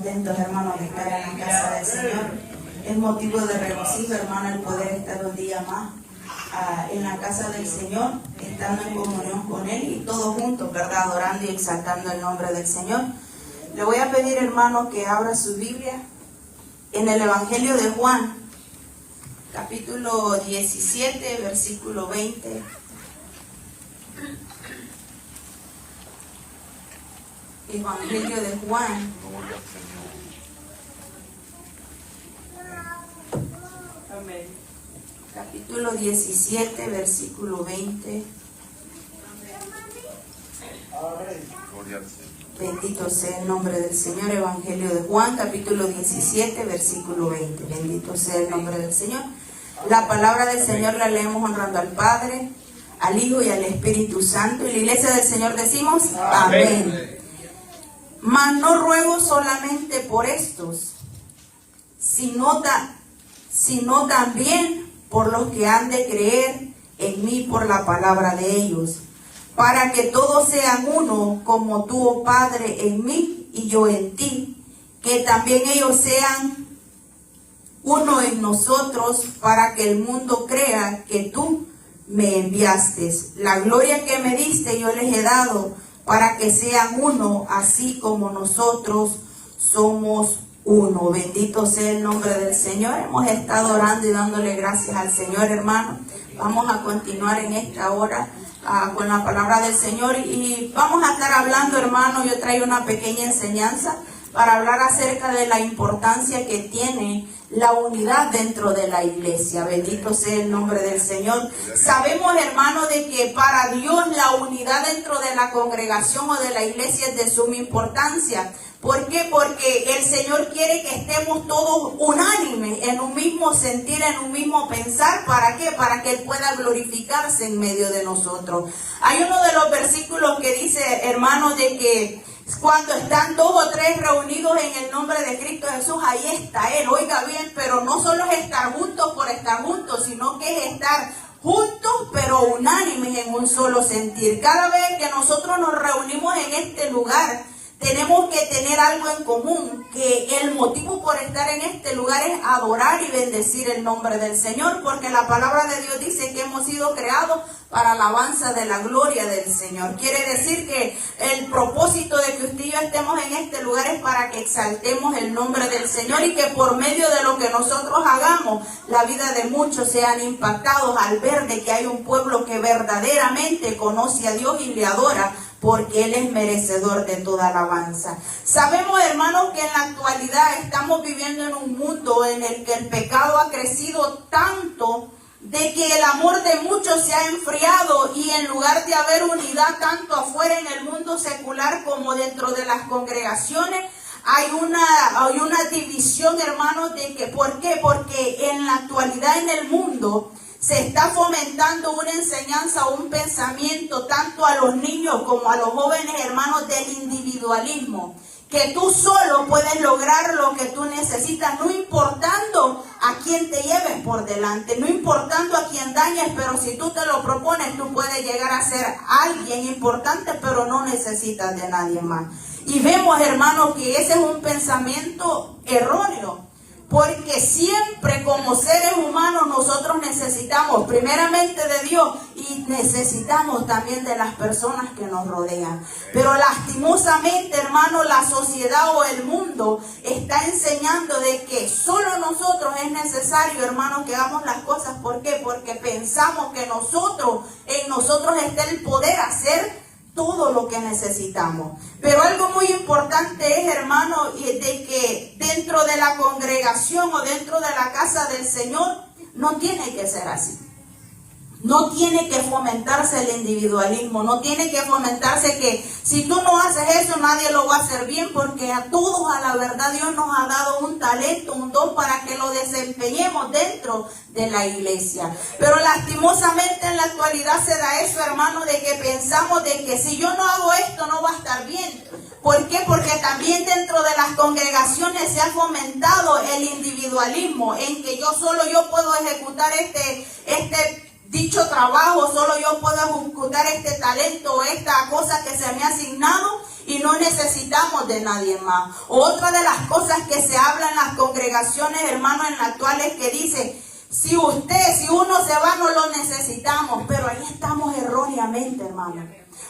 contentos, hermanos, de estar en la casa del Señor. Es motivo de regocijo, hermano, el poder estar un día más en la casa del Señor, estando en comunión con Él y todos juntos, ¿verdad? Adorando y exaltando el nombre del Señor. Le voy a pedir, hermano, que abra su Biblia en el Evangelio de Juan, capítulo 17, versículo 20. Evangelio de Juan. Amén. Capítulo 17, versículo 20. Bendito sea el nombre del Señor. Evangelio de Juan, capítulo 17, versículo 20. Bendito sea el nombre del Señor. La palabra del Señor la leemos honrando al Padre, al Hijo y al Espíritu Santo. Y la iglesia del Señor decimos, amén. Mas no ruego solamente por estos, sino también por los que han de creer en mí por la palabra de ellos, para que todos sean uno, como tú, oh Padre, en mí y yo en ti, que también ellos sean uno en nosotros, para que el mundo crea que tú me enviaste. La gloria que me diste yo les he dado, para que sean uno, así como nosotros somos uno. Bendito sea el nombre del Señor. Hemos estado orando y dándole gracias al Señor, hermano. Vamos a continuar en esta hora con la palabra del Señor y vamos a estar hablando, hermano. Yo traigo una pequeña enseñanza para hablar acerca de la importancia que tiene la unidad dentro de la iglesia. Bendito sea el nombre del Señor. Sabemos, hermano, de que para Dios la unidad dentro de la congregación o de la iglesia es de suma importancia. ¿Por qué? Porque el Señor quiere que estemos todos unánimes, en un mismo sentir, en un mismo pensar. ¿Para qué? Para que Él pueda glorificarse en medio de nosotros. Hay uno de los versículos que dice, hermano, de que cuando están dos o tres reunidos en el nombre de Cristo Jesús, ahí está Él. Oiga bien, pero no solo es estar juntos por estar juntos, sino que es estar juntos pero unánimes en un solo sentir. Cada vez que nosotros nos reunimos en este lugar, tenemos que tener algo en común, que el motivo por estar en este lugar es adorar y bendecir el nombre del Señor, porque la palabra de Dios dice que hemos sido creados para alabanza de la gloria del Señor. Quiere decir que el propósito de que usted y yo estemos en este lugar es para que exaltemos el nombre del Señor y que por medio de lo que nosotros hagamos, la vida de muchos sean impactados al ver de que hay un pueblo que verdaderamente conoce a Dios y le adora, porque Él es merecedor de toda alabanza. Sabemos, hermanos, que en la actualidad estamos viviendo en un mundo en el que el pecado ha crecido tanto de que el amor de muchos se ha enfriado y en lugar de haber unidad tanto afuera en el mundo secular como dentro de las congregaciones, hay una división, hermanos, de que, ¿por qué? Porque en la actualidad en el mundo se está fomentando una enseñanza o un pensamiento tanto a los niños como a los jóvenes, hermanos, del individualismo. Que tú solo puedes lograr lo que tú necesitas, no importando a quién te lleves por delante, no importando a quién dañes, pero si tú te lo propones, tú puedes llegar a ser alguien importante, pero no necesitas de nadie más. Y vemos, hermanos, que ese es un pensamiento erróneo. Porque siempre como seres humanos nosotros necesitamos primeramente de Dios y necesitamos también de las personas que nos rodean. Pero lastimosamente, hermano, la sociedad o el mundo está enseñando de que solo nosotros es necesario, hermano, que hagamos las cosas. ¿Por qué? Porque pensamos que en nosotros está el poder hacer todo lo que necesitamos. Pero algo muy importante es, hermano, de que dentro de la congregación o dentro de la casa del Señor no tiene que ser así. No tiene que fomentarse el individualismo, no tiene que fomentarse que si tú no haces eso nadie lo va a hacer bien, porque a todos, a la verdad, Dios nos ha dado un talento, un don para que lo desempeñemos dentro de la iglesia. Pero lastimosamente en la actualidad se da eso, hermano, de que pensamos de que si yo no hago esto no va a estar bien. ¿Por qué? Porque también dentro de las congregaciones se ha fomentado el individualismo, en que yo puedo ejecutar este dicho trabajo, solo yo puedo ejecutar este talento o esta cosa que se me ha asignado y no necesitamos de nadie más. Otra de las cosas que se habla en las congregaciones, hermanos, en la actual es que dice, si uno se va, no lo necesitamos, pero ahí estamos erróneamente, hermanos.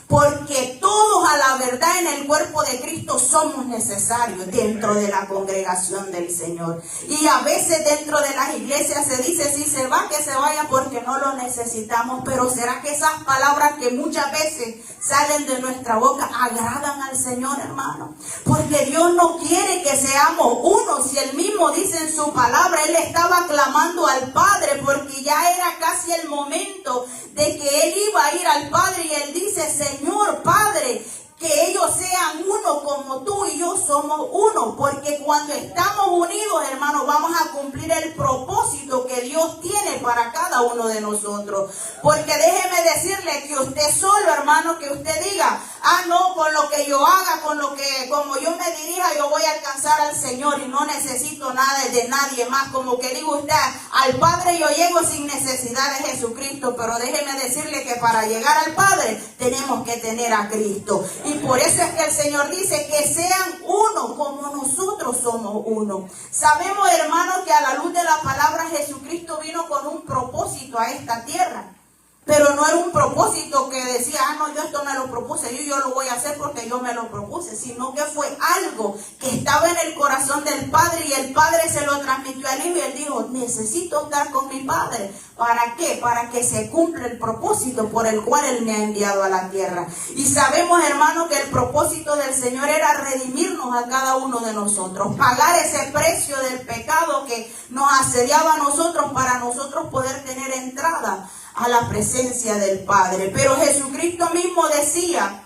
Porque todos a la verdad en el cuerpo de Cristo somos necesarios dentro de la congregación del Señor. Y a veces dentro de las iglesias se dice, si se va, que se vaya porque no lo necesitamos. Pero ¿será que esas palabras que muchas veces salen de nuestra boca agradan al Señor, hermano? Porque Dios no quiere que seamos uno. Si Él mismo dice en su palabra, Él estaba clamando al Padre porque ya era casi el momento de que Él iba a ir al Padre, y Él dice, Señor Padre, que ellos sean uno como tú y yo somos uno, porque cuando estamos unidos, hermanos, vamos a cumplir el propósito que Dios tiene para cada uno de nosotros. Porque déjeme decirle que usted solo, hermano, que usted diga, no, con lo que yo haga, como yo me dirija, yo voy a alcanzar al Señor y no necesito nada de nadie más. Como que digo usted, al Padre yo llego sin necesidad de Jesucristo, pero déjeme decirle que para llegar al Padre tenemos que tener a Cristo. Y por eso es que el Señor dice que sean uno como nosotros somos uno. Sabemos, hermanos, que a la luz de la palabra Jesucristo vino con un propósito a esta tierra. Pero no era un propósito que decía, no, yo esto me lo propuse, yo lo voy a hacer porque yo me lo propuse, sino que fue algo que estaba en el corazón del Padre y el Padre se lo transmitió al Hijo y Él dijo, necesito estar con mi Padre. ¿Para qué? Para que se cumpla el propósito por el cual Él me ha enviado a la tierra. Y sabemos, hermano, que el propósito del Señor era redimirnos a cada uno de nosotros, pagar ese precio del pecado que nos asediaba a nosotros para nosotros poder tener entrada a la presencia del Padre. Pero Jesucristo mismo decía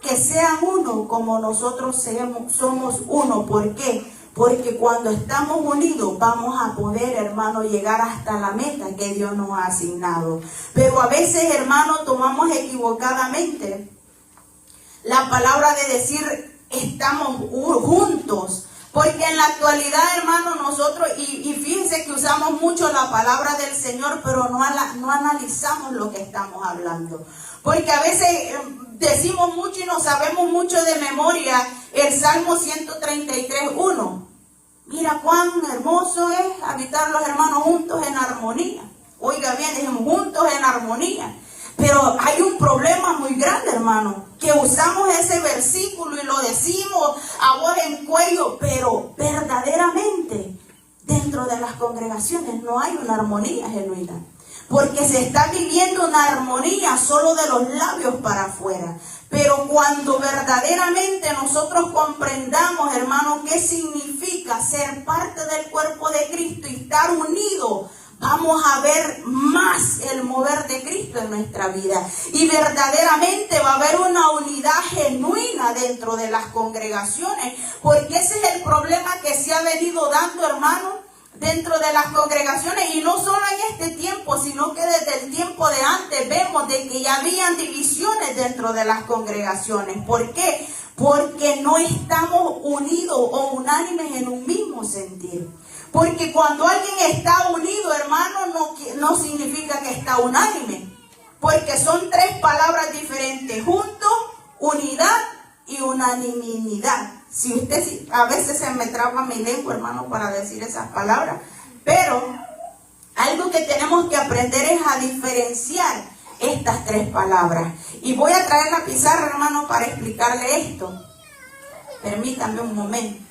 que sean uno como nosotros somos uno. ¿Por qué? Porque cuando estamos unidos vamos a poder, hermano, llegar hasta la meta que Dios nos ha asignado. Pero a veces, hermano, tomamos equivocadamente la palabra de decir estamos juntos. Porque en la actualidad, hermano, nosotros, y fíjense que usamos mucho la palabra del Señor, pero no analizamos lo que estamos hablando. Porque a veces decimos mucho y no sabemos mucho de memoria el Salmo 133:1. Mira cuán hermoso es habitar los hermanos juntos en armonía. Oiga bien, dijimos juntos en armonía. Pero hay un problema muy grande, hermano, que usamos ese versículo y lo decimos a voz en cuello, pero verdaderamente dentro de las congregaciones no hay una armonía genuina. Porque se está viviendo una armonía solo de los labios para afuera. Pero cuando verdaderamente nosotros comprendamos, hermano, qué significa ser parte del cuerpo de Cristo y estar unidos, vamos a ver más el mover de Cristo en nuestra vida. Y verdaderamente va a haber una unidad genuina dentro de las congregaciones. Porque ese es el problema que se ha venido dando, hermano, dentro de las congregaciones. Y no solo en este tiempo, sino que desde el tiempo de antes vemos de que ya habían divisiones dentro de las congregaciones. ¿Por qué? Porque no estamos unidos o unánimes en un mismo sentir. Porque cuando alguien está unido, hermano, no significa que está unánime. Porque son tres palabras diferentes: junto, unidad y unanimidad. A veces se me traba mi lengua, hermano, para decir esas palabras. Pero algo que tenemos que aprender es a diferenciar estas tres palabras. Y voy a traer la pizarra, hermano, para explicarle esto. Permítanme un momento.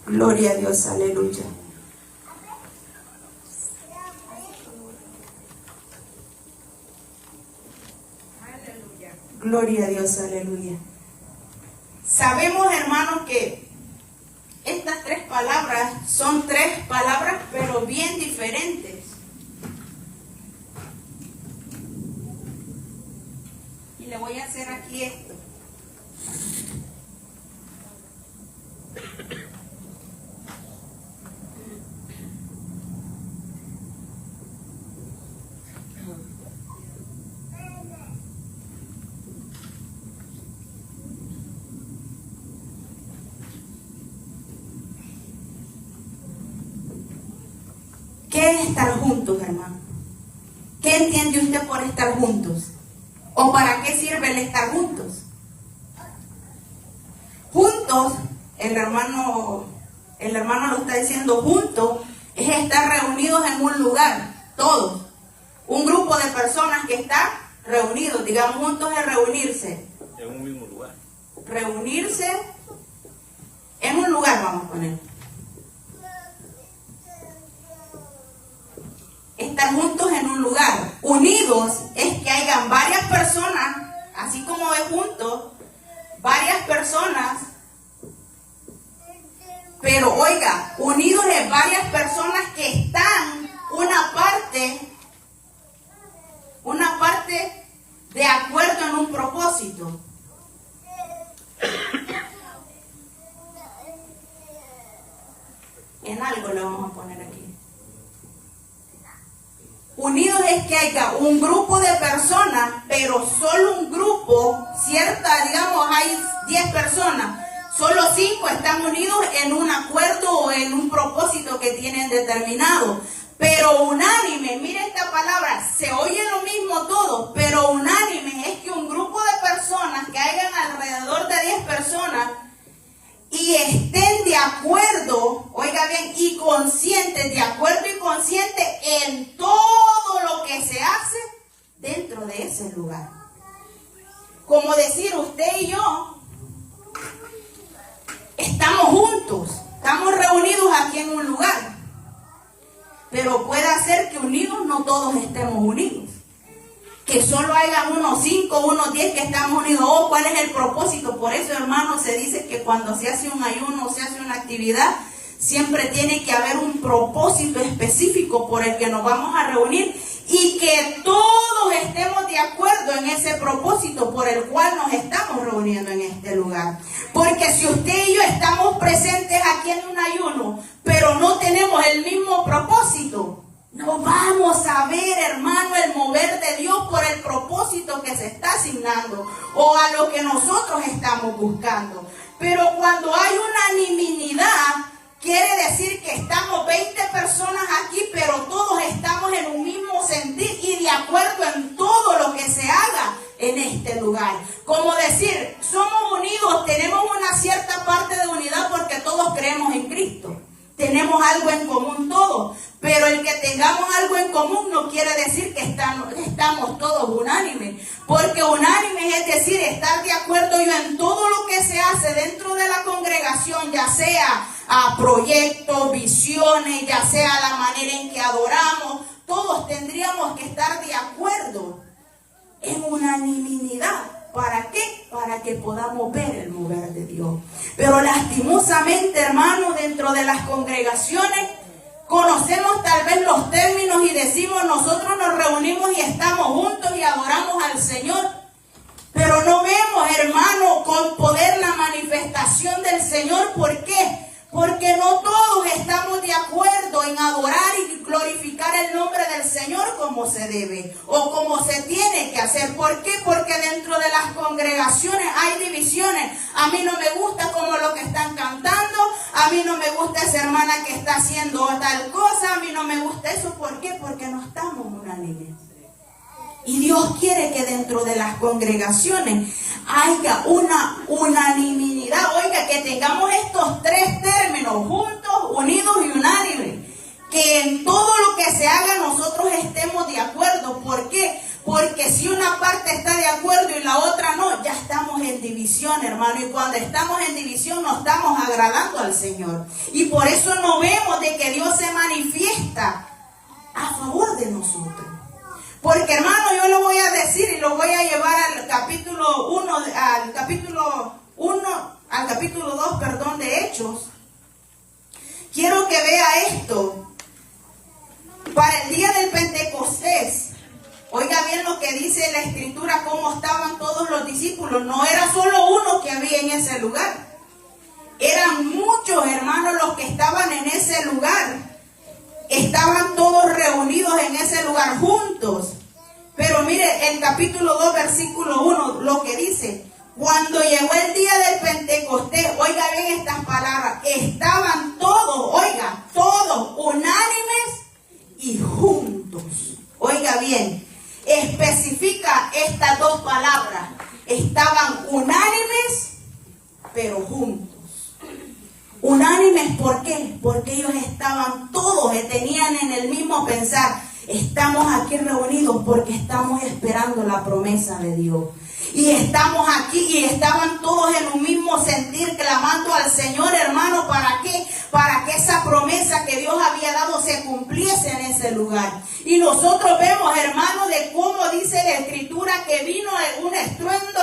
Gloria a Dios, aleluya. Gloria a Dios, aleluya. Sabemos, hermanos, que estas tres palabras son tres palabras, pero bien diferentes. Y le voy a hacer aquí esto. juntos, hermano? ¿Qué entiende usted por estar juntos? ¿O para qué sirve el estar juntos? Juntos, el hermano lo está diciendo, juntos es estar reunidos en un lugar, todos. Un grupo de personas que está reunidos, digamos, juntos es reunirse. En un mismo lugar. Reunirse en un lugar, vamos a poner. Estar juntos en un lugar. Unidos es que hayan varias personas, así como de juntos, varias personas, pero oiga, unidos es varias personas que están una parte de acuerdo en un propósito. En algo le vamos a poner aquí. Unidos es que haya un grupo de personas, pero solo un grupo, digamos, hay 10 personas, solo 5 están unidos en un acuerdo o en un propósito que tienen determinado. Pero unánime, mire esta palabra, se oye lo mismo todo, pero unánime es que un grupo de personas que hayan alrededor de 10 personas y estén de acuerdo, oiga bien, y conscientes, de acuerdo y conscientes en todo lo que se hace dentro de ese lugar. Como decir, usted y yo estamos juntos, estamos reunidos aquí en un lugar, pero puede ser que unidos no todos estemos unidos. Que solo hayan unos 5, unos 10 que estamos unidos. Oh, ¿cuál es el propósito? Por eso, hermano, se dice que cuando se hace un ayuno, se hace una actividad, siempre tiene que haber un propósito específico por el que nos vamos a reunir y que todos estemos de acuerdo en ese propósito por el cual nos estamos reuniendo en este lugar. Porque si usted y yo estamos presentes aquí en un ayuno, pero no tenemos el mismo propósito, no vamos a ver, hermano, el mover de Dios por el propósito que se está asignando o a lo que nosotros estamos buscando. Pero cuando hay unanimidad, quiere decir que estamos 20 personas aquí, pero todos estamos en un mismo sentir y de acuerdo en todo lo que se haga en este lugar. Como decir, somos unidos, tenemos una cierta parte de unidad porque todos creemos en Cristo. Tenemos algo en común todos, pero el que tengamos algo en común no quiere decir que estamos todos unánimes, porque unánimes es decir, estar de acuerdo yo en todo lo que se hace dentro de la congregación, ya sea a proyectos, visiones, ya sea la manera en que adoramos, todos tendríamos que estar de acuerdo en unanimidad. ¿Para qué? Para que podamos ver el mover de Dios. Pero lastimosamente, hermanos, dentro de las congregaciones conocemos tal vez los términos y decimos nosotros nos reunimos y estamos juntos y adoramos al Señor. Pero no vemos, hermano, con poder la manifestación del Señor. ¿Por qué? Porque no todos estamos de acuerdo en adorar y glorificar el nombre del Señor como se debe o como se tiene que hacer. ¿Por qué? Porque dentro de las congregaciones hay divisiones. A mí no me gusta como lo que están cantando, a mí no me gusta esa hermana que está haciendo tal cosa, a mí no me gusta eso. ¿Por qué? Porque no estamos unánimes. Y Dios quiere que dentro de las congregaciones haya una unanimidad. Oiga, que tengamos estos 3 términos, juntos, unidos y unánimes. Que en todo lo que se haga nosotros estemos de acuerdo. ¿Por qué? Porque si una parte está de acuerdo y la otra no, ya estamos en división, hermano. Y cuando estamos en división no estamos agradando al Señor. Y por eso no vemos de que Dios se manifiesta a favor de nosotros. Porque, hermano, yo lo voy a decir y lo voy a llevar al capítulo 2, de Hechos. Quiero que vea esto. Para el día del Pentecostés, oiga bien lo que dice la Escritura, cómo estaban todos los discípulos. No era solo uno que había en ese lugar. Eran muchos, hermanos, los que estaban en ese lugar. Estaban todos reunidos en ese lugar juntos. Pero mire el capítulo 2, versículo 1, lo que dice. Cuando llegó el día del Pentecostés, oiga bien estas palabras, estaban todos, oiga, todos unánimes y juntos. juntos. Oiga bien, especifica estas dos palabras. Estaban unánimes, pero juntos. Unánimes, ¿por qué? Porque ellos estaban todos, tenían en el mismo pensar. Estamos aquí reunidos porque estamos esperando la promesa de Dios. Y estamos aquí y estaban todos en un mismo sentir, clamando al Señor, hermano. ¿Para qué? Para que esa promesa que Dios había dado se cumpliese en ese lugar. Y nosotros vemos, hermano, de cómo dice la Escritura que vino un estruendo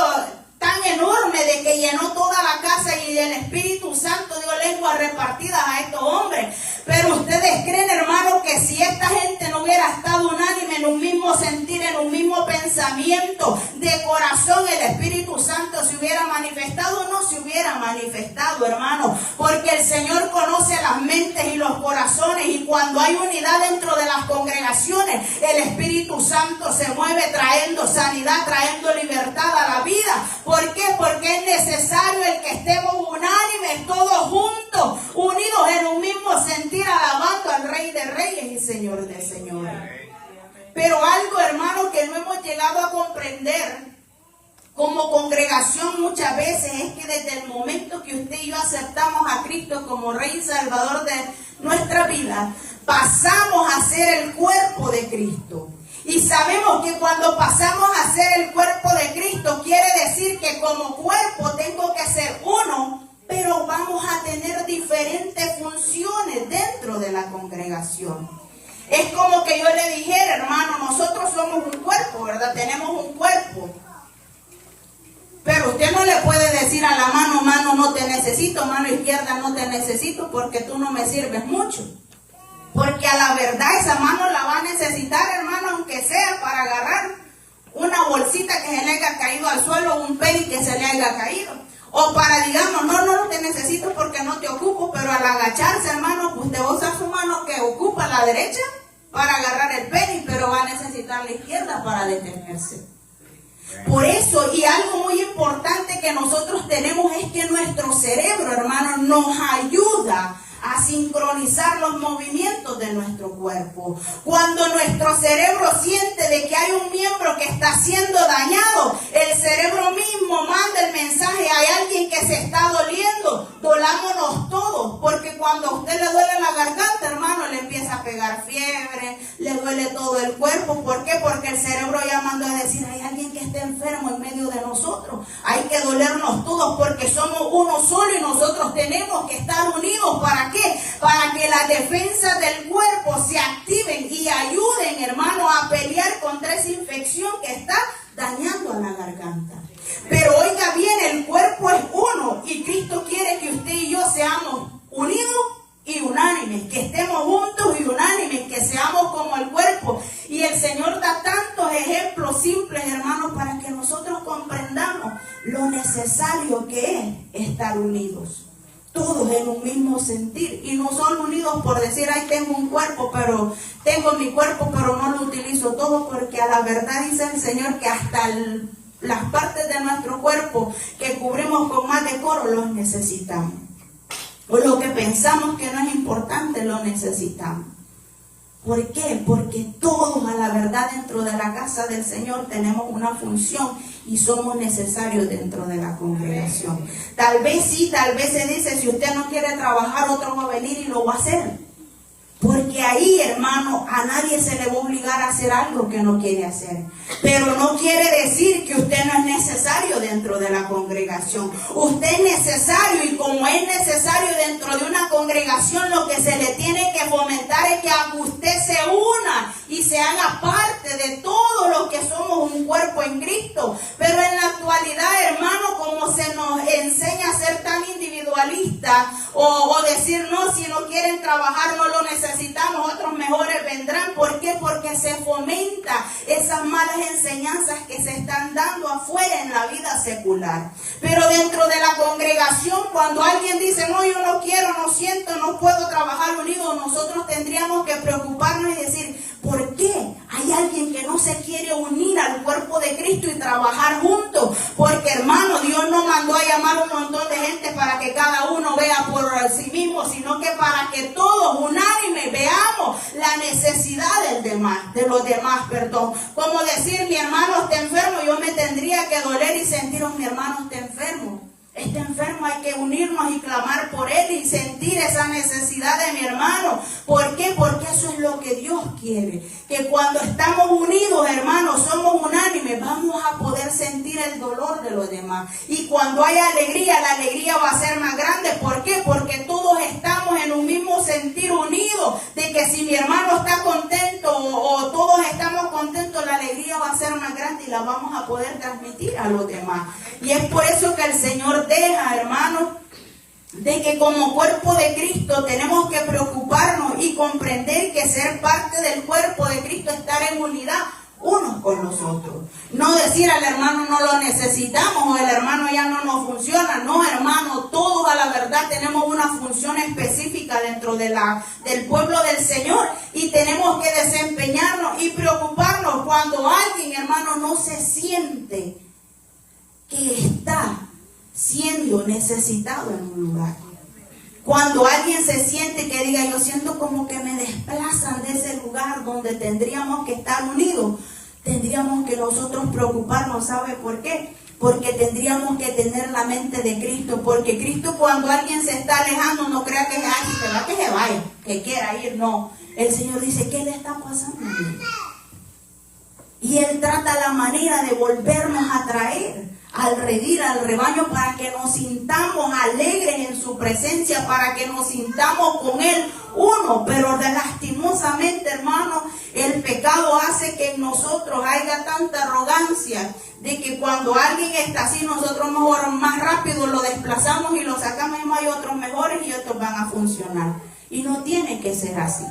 tan enorme de que llenó toda la casa y el Espíritu Santo dio lenguas repartidas a estos hombres. Pero ustedes creen, hermano, que si esta gente no hubiera estado unánime en un mismo sentir, en un mismo pensamiento de corazón, el Espíritu Santo se hubiera manifestado o no se hubiera manifestado, hermano. Porque el Señor conoce las mentes y los corazones, y cuando hay unidad dentro de las congregaciones, el Espíritu Santo se mueve trayendo sanidad, trayendo libertad a la vida. ¿Por qué? Porque es necesario el que estemos unánimes, todos juntos, unidos en un mismo sentir, alabando al Rey de Reyes y Señor de Señores. Pero algo, hermano, que no hemos llegado a comprender como congregación muchas veces es que desde el momento que usted y yo aceptamos a Cristo como Rey y Salvador de nuestra vida, pasamos a ser el cuerpo de Cristo. Y sabemos que cuando pasamos a ser el cuerpo de Cristo, quiere decir que como cuerpo tengo que ser uno, pero vamos a tener diferentes funciones dentro de la congregación. Es como que yo le dijera, hermano, nosotros somos un cuerpo, ¿verdad? Tenemos un cuerpo. Pero usted no le puede decir a la mano, mano no te necesito, mano izquierda no te necesito, porque tú no me sirves mucho. Porque a la verdad esa mano la va a necesitar, hermano, aunque sea para agarrar una bolsita que se le haya caído al suelo, un penny que se le haya caído. O para, digamos, no te necesito porque no te ocupo, pero al agacharse, hermano, usted usa su mano que ocupa la derecha para agarrar el penny, pero va a necesitar la izquierda para detenerse. Por eso, y algo muy importante que nosotros tenemos es que nuestro cerebro, hermano, nos ayuda a sincronizar los movimientos de nuestro cuerpo. Cuando nuestro cerebro siente de que hay un miembro que está siendo dañado, el cerebro mismo manda el mensaje: hay alguien que se está doliendo, dolámonos todos, porque cuando a usted le duele la garganta, hermano, le empieza a pegar fiebre, le duele todo el cuerpo. ¿Por qué? Porque el cerebro ya mandó a decir: hay alguien que está enfermo en medio de nosotros, hay que dolernos todos porque somos uno solo y nosotros tenemos que estar unidos. ¿Para qué? Para que las defensas del cuerpo se activen y ayuden, hermano, a pelear contra esa infección que está dañando a la garganta. Pero oiga bien, el cuerpo es uno y Cristo quiere que usted y yo seamos unidos y unánimes, que estemos juntos y unánimes, que seamos como el cuerpo. Y el Señor da tantos ejemplos simples, hermanos, para que nosotros comprendamos lo necesario que es estar unidos. Todos en un mismo sentir, y no son unidos por decir: ay, tengo un cuerpo, pero tengo mi cuerpo, pero no lo utilizo todo, porque a la verdad dice el Señor que hasta las partes de nuestro cuerpo que cubrimos con más decoro los necesitamos. O lo que pensamos que no es importante lo necesitamos. ¿Por qué? Porque todos, a la verdad, dentro de la casa del Señor tenemos una función y somos necesarios dentro de la congregación. Tal vez sí, tal vez se dice: si usted no quiere trabajar, otro va a venir y lo va a hacer. Porque ahí, hermano, a nadie se le va a obligar a hacer algo que no quiere hacer. Pero no quiere decir que usted no es necesario dentro de la congregación. Usted es necesario, y como es necesario dentro de una congregación, lo que se le tiene que fomentar es que usted se una y se haga parte de todo lo que somos un cuerpo en Cristo. Pero en la actualidad, hermano, como se nos enseña a ser tan individualista o decir: no, si no quieren trabajar no lo necesitamos, otros mejores vendrán. ¿Por qué? Porque se fomenta esas malas enseñanzas que se están dando afuera en la vida secular. Pero dentro de la congregación, cuando alguien dice: no, yo no quiero, no siento, no puedo trabajar unido, nosotros tendríamos que preocuparnos y decir: ¿por qué hay alguien que no se quiere unir al cuerpo de Cristo y trabajar juntos? Porque, hermano, Dios no mandó a llamar un montón de gente para que que cada uno vea por sí mismo, sino que para que todos unánime veamos la necesidad de los demás, perdón. Como decir, mi hermano está enfermo, yo me tendría que doler y sentir, oh, mi hermano está enfermo. Está enfermo, hay que unirnos y clamar por él y sentir esa necesidad de mi hermano. ¿Por qué? Porque eso es lo que Dios quiere. Que cuando estamos unidos, hermanos, somos unánimes, vamos a poder sentir el dolor de los demás. Y cuando hay alegría, la alegría va a ser más grande. ¿Por qué? Porque todos estamos en un mismo sentir unido. De que si mi hermano está contento o todos estamos contentos, la alegría va a ser más grande y la vamos a poder transmitir a los demás. Y es por eso que el Señor deja, hermanos, de que como cuerpo de Cristo tenemos que preocuparnos y comprender que ser parte del cuerpo de Cristo es estar en unidad unos con los otros. No decir al hermano no lo necesitamos o el hermano ya no nos funciona. No, hermano, todos a la verdad tenemos una función específica dentro del pueblo del Señor y tenemos que desempeñarnos y preocuparnos cuando alguien, hermano, no se siente que está siendo necesitado en un lugar. Cuando alguien se siente que diga, yo siento como que me desplazan de ese lugar donde tendríamos que estar unidos, tendríamos que nosotros preocuparnos. ¿Sabe por qué? Porque tendríamos que tener la mente de Cristo, porque Cristo, cuando alguien se está alejando, no crea que se vaya, que quiera ir. No, el Señor dice, ¿qué le está pasando? Y Él trata la manera de volvernos a traer al redil, al rebaño, para que nos sintamos alegres en su presencia, para que nos sintamos con Él uno. Pero lastimosamente, hermano, el pecado hace que en nosotros haya tanta arrogancia, de que cuando alguien está así, nosotros mejor más rápido lo desplazamos y lo sacamos, y hay otros mejores y otros van a funcionar. Y no tiene que ser así.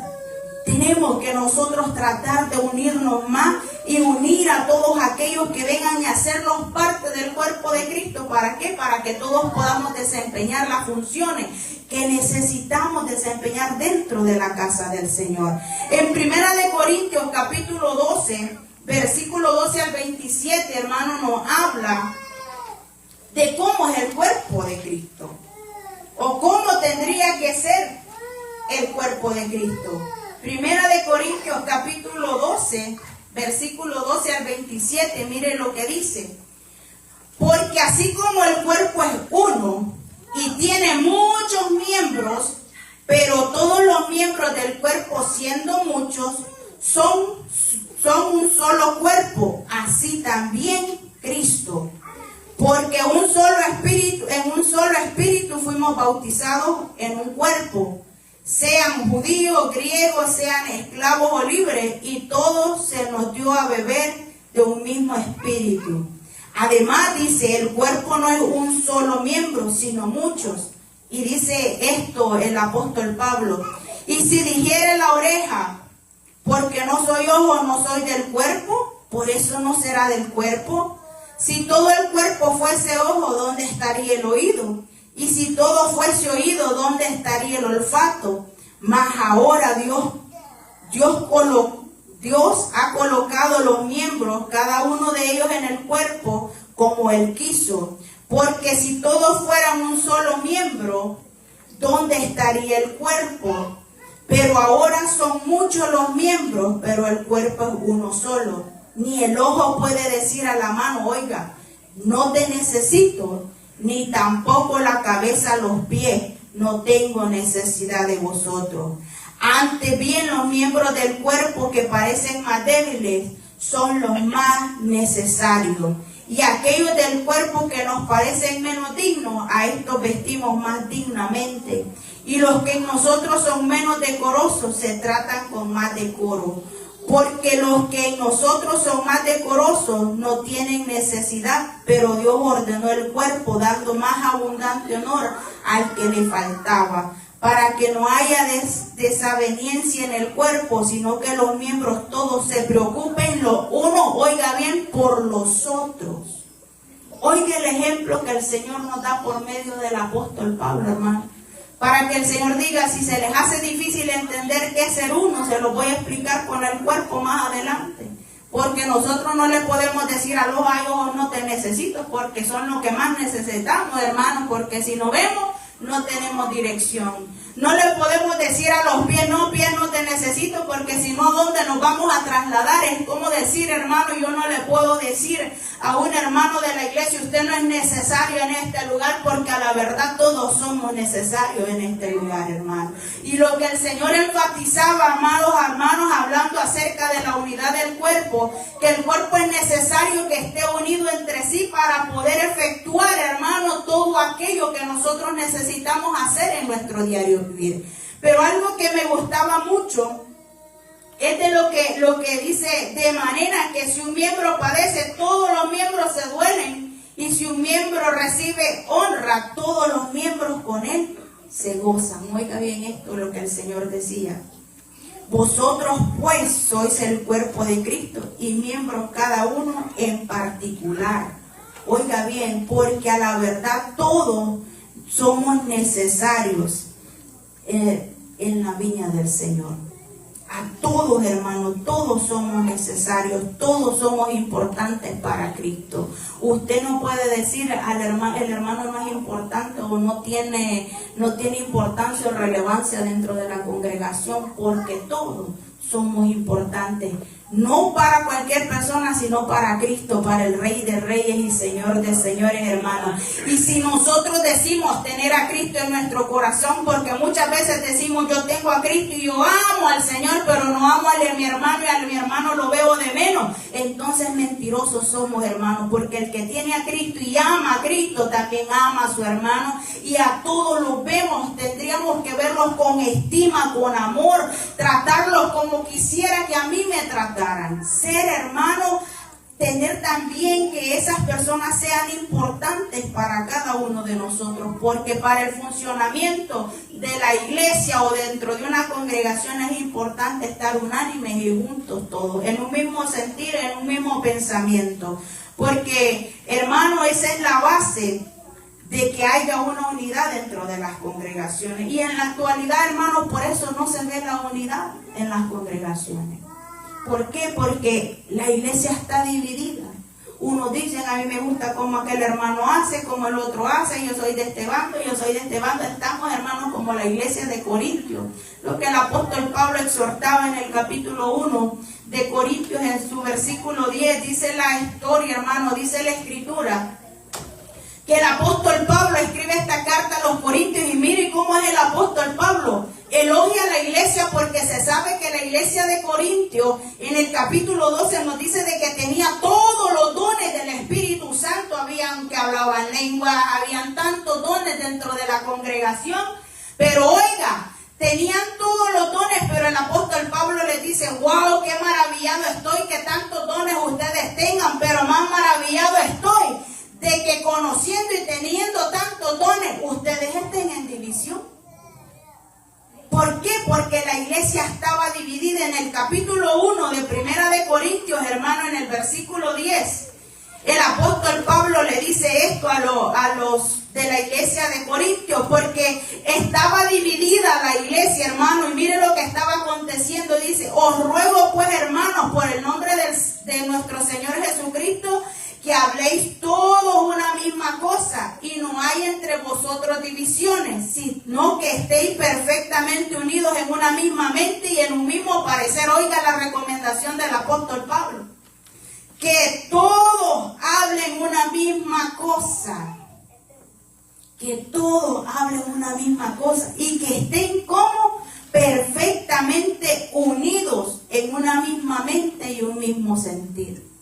Tenemos que nosotros tratar de unirnos más y unir a todos aquellos que vengan y hacernos parte del cuerpo de Cristo. ¿Para qué? Para que todos podamos desempeñar las funciones que necesitamos desempeñar dentro de la casa del Señor. En 1 Corintios capítulo 12, versículo 12 al 27, hermano, nos habla de cómo es el cuerpo de Cristo, o cómo tendría que ser el cuerpo de Cristo. 1 Corintios capítulo 12, versículo 12 al 27, mire lo que dice. Porque así como el cuerpo es uno y tiene muchos miembros, pero todos los miembros del cuerpo, siendo muchos, son un solo cuerpo, así también Cristo. Porque en un solo espíritu fuimos bautizados en un cuerpo, sean judíos, griegos, sean esclavos o libres, y todos se nos dio a beber de un mismo espíritu. Además, dice, el cuerpo no es un solo miembro, sino muchos. Y dice esto el apóstol Pablo: y si dijere la oreja, porque no soy ojo, no soy del cuerpo, por eso no será del cuerpo. Si todo el cuerpo fuese ojo, ¿dónde estaría el oído? Y si todo fuese oído, ¿dónde estaría el olfato? Mas ahora Dios ha colocado los miembros, cada uno de ellos, en el cuerpo como Él quiso. Porque si todos fueran un solo miembro, ¿dónde estaría el cuerpo? Pero ahora son muchos los miembros, pero el cuerpo es uno solo. Ni el ojo puede decir a la mano, oiga, no te necesito, ni tampoco la cabeza a los pies, no tengo necesidad de vosotros. Antes bien, los miembros del cuerpo que parecen más débiles son los más necesarios. Y aquellos del cuerpo que nos parecen menos dignos, a estos vestimos más dignamente. Y los que en nosotros son menos decorosos se tratan con más decoro. Porque los que en nosotros son más decorosos no tienen necesidad, pero Dios ordenó el cuerpo, dando más abundante honor al que le faltaba, para que no haya desaveniencia en el cuerpo, sino que los miembros todos se preocupen los unos, oiga bien, por los otros. Oiga el ejemplo que el Señor nos da por medio del apóstol Pablo, hermano. Para que el Señor diga, si se les hace difícil entender qué es ser uno, se lo voy a explicar con el cuerpo más adelante. Porque nosotros no le podemos decir a los ojos no te necesito, porque son los que más necesitamos, hermanos. Porque si no vemos, no tenemos dirección. No le podemos decir a los pies, no te necesito, porque si no, ¿dónde nos vamos a trasladar? Es como decir, hermano, yo no le puedo decir a un hermano de la iglesia, usted no es necesario en este lugar, porque a la verdad todos somos necesarios en este lugar, hermano. Y lo que el Señor enfatizaba, amados hermanos, hablando acerca de la unidad del cuerpo, que el cuerpo es necesario que esté unido entre sí para poder efectuar, hermano, todo aquello que nosotros necesitamos hacer en nuestro diario vivir. Pero algo que me gustaba mucho es de lo que dice, de manera que si un miembro padece, todos los miembros se duelen, y si un miembro recibe honra, todos los miembros con él se gozan. Oiga bien esto, lo que el Señor decía: vosotros pues sois el cuerpo de Cristo y miembros cada uno en particular. Oiga bien, porque a la verdad todos somos necesarios en la viña del Señor. A todos, hermanos, todos somos necesarios, todos somos importantes para Cristo. Usted no puede decir el hermano no es importante o no tiene importancia o relevancia dentro de la congregación, porque todos somos importantes. No para cualquier persona, sino para Cristo, para el Rey de Reyes y Señor de Señores, hermanos. Y si nosotros decimos tener a Cristo en nuestro corazón, porque muchas veces decimos yo tengo a Cristo y yo amo al Señor, pero no amo a mi hermano y a mi hermano lo veo de menos, entonces mentirosos somos, hermanos, porque el que tiene a Cristo y ama a Cristo también ama a su hermano, y a todos los vemos, tendríamos que verlos con estima, con amor, tratarlos como quisiera que a mí me trataran. Ser hermano, tener también que esas personas sean importantes para cada uno de nosotros, porque para el funcionamiento de la iglesia o dentro de una congregación es importante estar unánimes y juntos todos, en un mismo sentir, en un mismo pensamiento, porque, hermano, esa es la base de que haya una unidad dentro de las congregaciones. Y en la actualidad, hermanos, por eso no se ve la unidad en las congregaciones. ¿Por qué? Porque la iglesia está dividida. Unos dicen, a mí me gusta como aquel hermano hace, como el otro hace, yo soy de este bando, yo soy de este bando. Estamos, hermanos, como la iglesia de Corintios. Lo que el apóstol Pablo exhortaba en el capítulo 1 de Corintios, en su versículo 10, dice la historia, hermano, dice la escritura, que el apóstol Pablo escribe esta carta a los Corintios, y mire cómo es el apóstol Pablo. Elogia a la iglesia, porque se sabe que la iglesia de Corintios, en el capítulo 12, nos dice de que tenía todos los dones del Espíritu Santo. Habían que hablaban lenguas, habían tantos dones dentro de la congregación. Pero oiga, tenían todos los dones, pero el apóstol Pablo les dice, wow, qué maravillado estoy que tantos dones ustedes tengan, pero más maravillado estoy de que conociendo y teniendo tantos dones, ustedes estén en división. ¿Por qué? Porque la iglesia estaba dividida. En el capítulo 1 de Primera de Corintios, hermano, en el versículo 10, el apóstol Pablo le dice esto a los de la iglesia de Corintios, porque estaba dividida la iglesia, hermano, y mire lo que estaba aconteciendo. Dice, os ruego pues, hermanos, por el nombre de nuestro Señor Jesucristo, que habléis todos una misma cosa, y no hay entre vosotros divisiones, sino que estéis perfectamente unidos en una misma mente y en un mismo parecer. Oiga la recomendación del apóstol Pablo, que todos hablen una misma cosa, que todos hablen una misma cosa, y que estén como perfectamente unidos en una misma mente y un mismo sentir.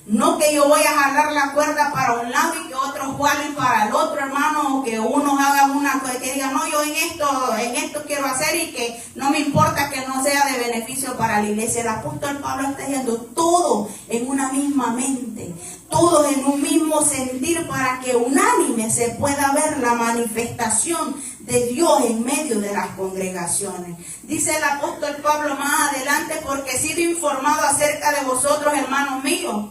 No que yo voy a jalar la cuerda para un lado y que otros jalen para el otro, hermano, o que unos hagan una cosa que digan, no, yo en esto quiero hacer, y que no me importa que no sea de beneficio para la iglesia. El apóstol Pablo está diciendo todo en una misma mente, todos en un mismo sentir, para que unánime se pueda ver la manifestación de Dios en medio de las congregaciones. Dice el apóstol Pablo más adelante, porque he sido informado acerca de vosotros, hermanos míos,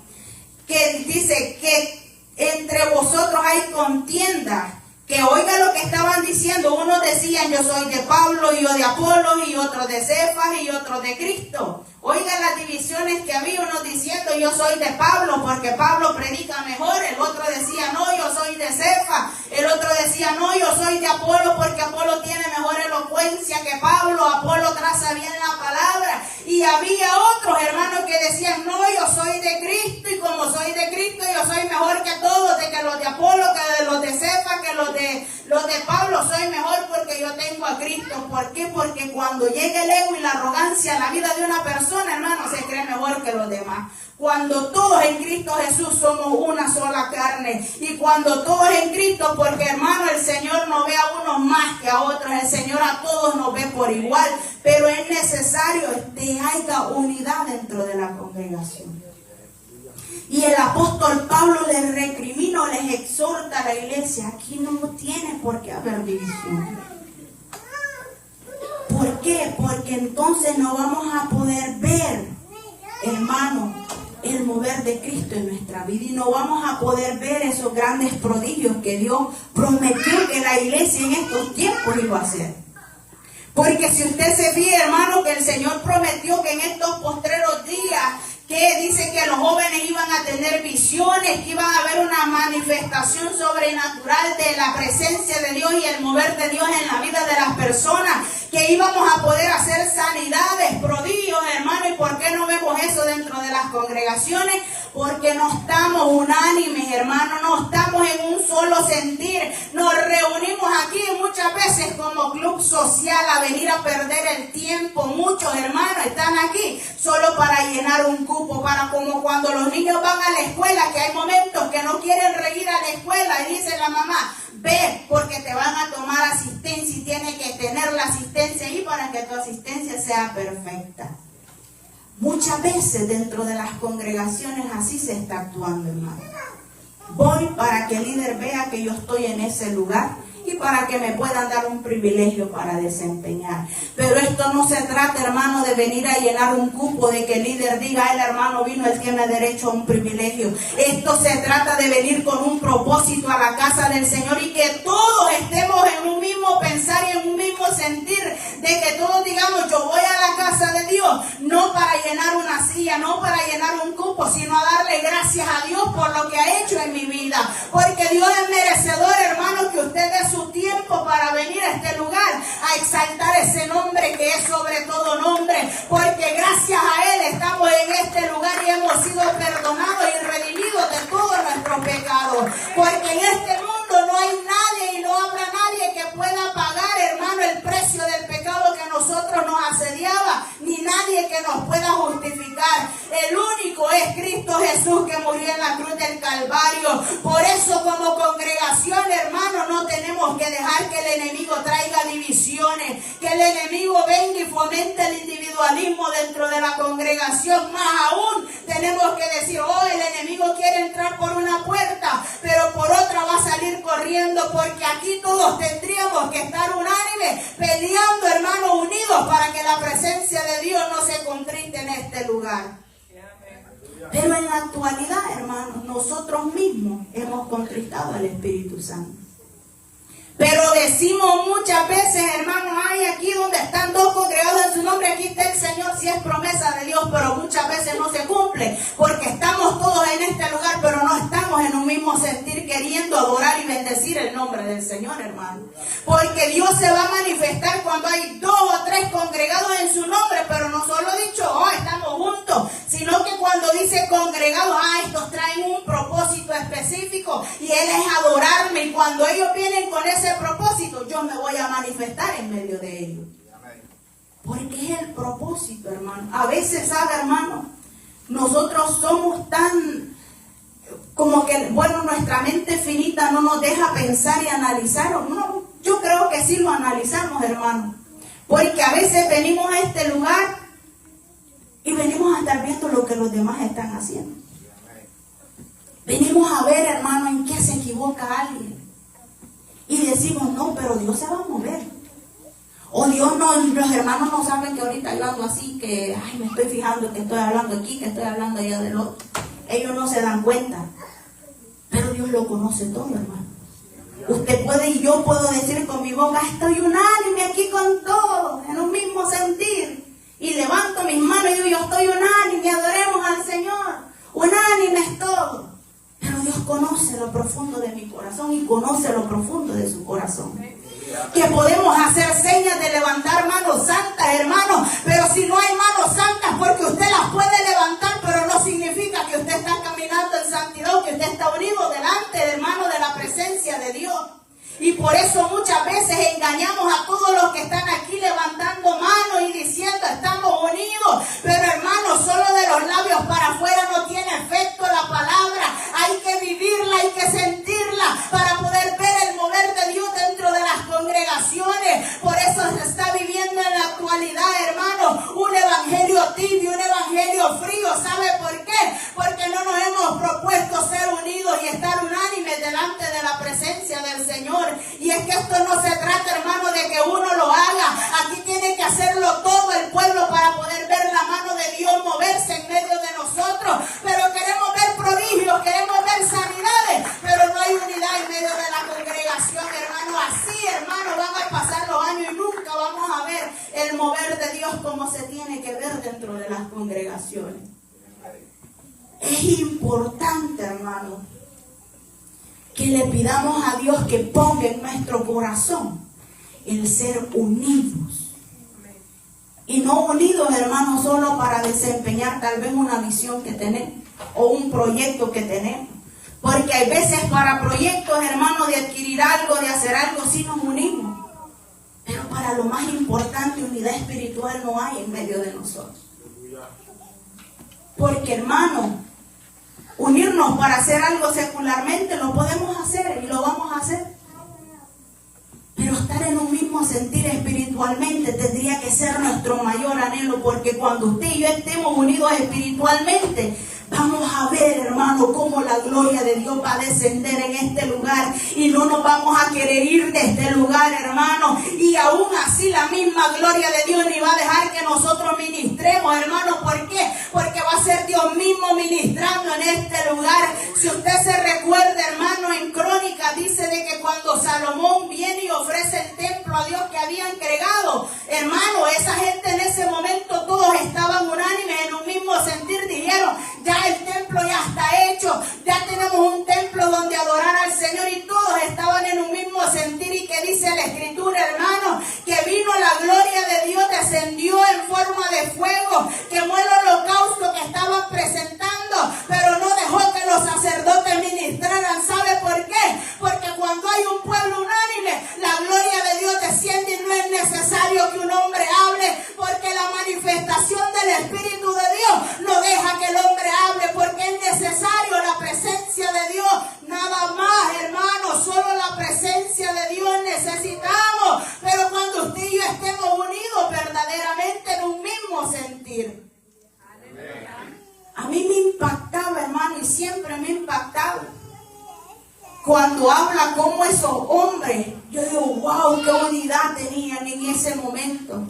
que dice que entre vosotros hay contienda. Que oiga lo que estaban diciendo. Unos decían, yo soy de Pablo, y yo de Apolo, y otros de Cefas, y otros de Cristo. Oiga las divisiones que había, unos diciendo yo soy de Pablo porque Pablo predica mejor, el otro decía no, yo soy de Cefa, el otro decía no, yo soy de Apolo porque Apolo tiene mejor elocuencia que Pablo, Apolo traza bien la palabra, y había otros hermanos que decían no, yo soy de Cristo, y como soy de Cristo yo soy mejor que todos, de que los de Apolo, que de los de Cefa, que los de Pablo, soy mejor porque yo tengo a Cristo. ¿Por qué? Porque cuando llega el ego y la arrogancia a la vida de una persona, hermano, se cree mejor que los demás. Cuando todos en Cristo Jesús somos una sola carne, y cuando todos en Cristo, porque hermano, el Señor no ve a unos más que a otros, el Señor a todos nos ve por igual, pero es necesario que haya unidad dentro de la congregación. Y el apóstol Pablo les recrimina, les exhorta a la iglesia, aquí no tiene por qué haber división. ¿Por qué? Porque entonces no vamos a poder ver, hermano, el mover de Cristo en nuestra vida, y no vamos a poder ver esos grandes prodigios que Dios prometió que la iglesia en estos tiempos iba a hacer. Porque si usted se fija, hermano, que el Señor prometió que en estos postreros días, que dice que los jóvenes iban a tener visiones, que iban a haber una manifestación sobrenatural de la presencia de Dios y el mover de Dios en la vida de las personas, que íbamos a poder hacer sanidades, prodigios, hermano. ¿Y por qué no vemos eso dentro de las congregaciones? Porque no estamos unánimes, hermano, no estamos en un solo sentir. Nos reunimos aquí muchas veces como club social a venir a perder el tiempo. Muchos hermanos están aquí solo para llenar un cupo, para como cuando los niños van a la escuela, que hay momentos que no quieren reír a la escuela y dice la mamá, ve porque te van a tomar asistencia y tienes que tener la asistencia ahí para que tu asistencia sea perfecta. Muchas veces dentro de las congregaciones así se está actuando, hermano. Voy para que el líder vea que yo estoy en ese lugar y para que me puedan dar un privilegio para desempeñar. Pero esto no se trata, hermano, de venir a llenar un cupo, de que el líder diga, el hermano vino, él tiene derecho a un privilegio. Esto se trata de venir con un propósito a la casa del Señor y que todos estemos en un mismo pensar y en un mismo sentir, de que todos digamos, yo voy a la casa de Dios, no para llenar una silla, no para llenar un cupo, sino a darle gracias a Dios por lo que ha hecho en mi vida. Porque Dios es merecedor, hermano, que usted dé su tiempo para venir a este lugar a exaltar ese nombre que es sobre todo nombre, porque gracias a Él estamos en este lugar y hemos sido perdonados y redimidos de todos nuestros pecados, porque en este mundo no hay nadie y no habrá nadie que pueda pagar, hermano, el precio del pecado que a nosotros nos asediaba, ni nadie que nos pueda justificar. El único es Cristo Jesús, que murió en la cruz del Calvario. Por eso como congregación, hermano, no tenemos que dejar que el enemigo traiga divisiones, que el enemigo venga y fomente el individualismo dentro de la congregación. Más aún tenemos que decir, oh, el enemigo quiere entrar por una puerta, pero por otra va a salir corriendo, porque aquí todos tendríamos que estar unánimes, peleando, hermanos, unidos, para que la presencia de Dios no se contrite en este lugar. Pero en la actualidad, hermanos, nosotros mismos hemos contristado al Espíritu Santo. Pero decimos muchas veces, hermanos, ay, aquí donde están dos congregados en su nombre, aquí está el Señor, si es promesa de Dios, pero muchas veces no se cumple, porque estamos todos en este lugar, pero no estamos en un mismo sentir queriendo adorar y bendecir el nombre del Señor, hermano. Porque Dios se va a manifestar cuando hay 2 o 3 congregados en su nombre, pero no solo dicho, oh, estamos juntos, sino que cuando dice congregados, estos traen un propósito específico y Él es adorarme, y cuando ellos vienen con ese propósito, yo me voy a manifestar en medio de ellos. Porque es el propósito, hermano. A veces, ¿sabe, hermano? Nosotros somos tan, como que, bueno, nuestra mente finita no nos deja pensar y analizar. No, yo creo que sí lo analizamos, hermano. Porque a veces venimos a este lugar y venimos a estar viendo lo que los demás están haciendo. Venimos a ver, hermano, en qué se equivoca alguien. Y decimos, no, pero Dios se va a mover. O Dios no, los hermanos no saben que ahorita yo ando así, que ay, me estoy fijando que estoy hablando aquí, que estoy hablando allá del otro. Ellos no se dan cuenta. Pero Dios lo conoce todo, hermano. Usted puede y yo puedo decir con mi boca, estoy unánime aquí con todos, en un mismo sentir. Y levanto mis manos y digo, yo estoy unánime, adoremos al Señor. Unánime es todo. Pero Dios conoce lo profundo de mi corazón y conoce lo profundo de su corazón. Que podemos hacer señas de levantar manos santas, hermanos, pero si no hay manos santas, porque usted las puede levantar, pero no significa que usted está caminando en santidad, que usted está unido delante, hermano, de la presencia de Dios. Y por eso muchas veces engañamos a todos los que están aquí levantando manos y diciendo estamos unidos. Pero hermanos, solo de los labios para afuera no tiene efecto la palabra. Hay que vivirla, hay que sentirla para poder ver el mover de Dios dentro de las congregaciones. Por eso se está viviendo en la actualidad, hermanos, un evangelio tibio, un evangelio frío. ¿Sabe por qué? Porque no nos hemos propuesto ser unidos y estar unánimes delante de la presencia del Señor. Y es que esto no se trata, hermano, de que uno lo haga. Aquí tiene que hacerlo todo el pueblo para poder ver la mano de Dios moverse en medio de nosotros. Pero queremos ver prodigios, queremos ver sanidades, pero no hay unidad en medio de la congregación, hermano. Así, hermano, van a pasar los años y nunca vamos a ver el mover de Dios como se tiene que ver dentro de las congregaciones. Es importante, hermano, que le pidamos a Dios que ponga en nuestro corazón el ser unidos. Y no unidos, hermanos, solo para desempeñar tal vez una visión que tenemos o un proyecto que tenemos. Porque hay veces para proyectos, hermanos, de adquirir algo, de hacer algo, sí nos unimos. Pero para lo más importante, unidad espiritual no hay en medio de nosotros. Porque, hermano, unirnos para hacer algo secularmente lo podemos hacer y lo vamos a hacer. Pero estar en un mismo sentir espiritualmente tendría que ser nuestro mayor anhelo, porque cuando usted y yo estemos unidos espiritualmente, vamos a ver, hermano, cómo la gloria de Dios va a descender en este lugar y no nos vamos a querer ir de este lugar, hermano. Y aún así la misma gloria de Dios ni va a dejar que nosotros ministremos, hermano. ¿Por qué? Porque va a ser Dios mismo ministrando en este lugar. Si usted se recuerda, hermano, en Crónicas dice de que cuando Salomón viene y ofrece el templo a Dios que había entregado, hermano, esa gente en ese momento todos estaban unánimes en un mismo sentir, dijeron, ya el templo ya está hecho, ya tenemos un templo donde adorar al Señor, y todos estaban en un mismo sentir. Y que dice la Escritura, hermano, que vino la gloria de Dios, descendió en forma de fuego, quemó el holocausto que estaban presentando, pero no dejó que los sacerdotes ministraran. ¿Sabe por qué? Porque cuando hay un pueblo unánime, la gloria de Dios desciende y no es necesario que un hombre hable, porque la manifestación del Espíritu de Dios no deja que el hombre hable, porque es necesario la presencia de Dios, nada más, hermano, solo la presencia de Dios necesitamos. Pero cuando usted y yo estemos unidos verdaderamente en un mismo sentir. A mí me impactaba, hermano, y siempre me ha impactado cuando habla como esos hombres. Yo digo, wow, qué unidad tenían en ese momento.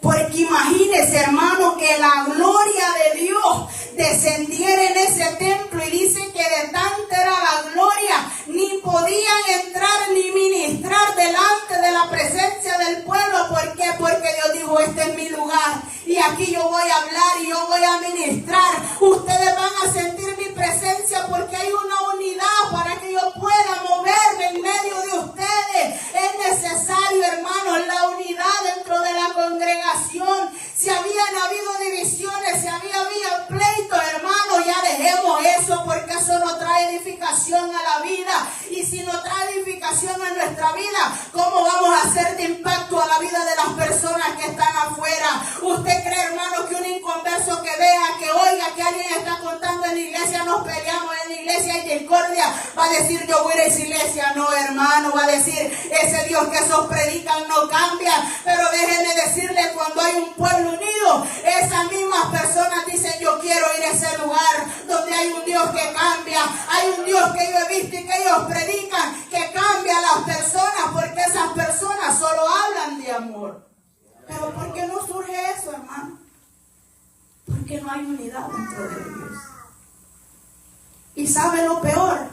Porque imagínese, hermano, que la gloria de Dios descendiera en ese templo, y dice que de tanta era la gloria, ni podían entrar ni ministrar delante de la presencia del pueblo. ¿Por qué? Porque Dios dijo, este es mi lugar y aquí yo voy a hablar y yo voy a ministrar. Ustedes van a sentir mi presencia porque hay una unidad para que yo pueda moverme en medio de ustedes. Es necesario, hermanos, la unidad dentro de la congregación. Si habían habido divisiones, si había pleito, hermano, ya dejemos eso, porque eso no trae edificación a la vida. Y si no trae edificación a nuestra vida, ¿cómo vamos a hacer de impacto a la vida de las personas que están afuera? ¿Usted cree, hermano, que un inconverso que vea, que oiga que alguien está contando en la iglesia, nos peleamos en la iglesia, hay discordia, va a decir yo voy a esa iglesia? No, hermano, va a decir ese Dios que esos predican no cambia. Pero déjenme decirle, cuando hay un pueblo unido, esas mismas personas dicen yo quiero ir a ese lugar donde hay un Dios que cambia, hay un Dios que yo he visto y que ellos predican, que cambia a las personas, porque esas personas solo hablan de amor. Pero ¿por qué no surge eso, hermano? Porque no hay unidad dentro de Dios. Y ¿sabe lo peor?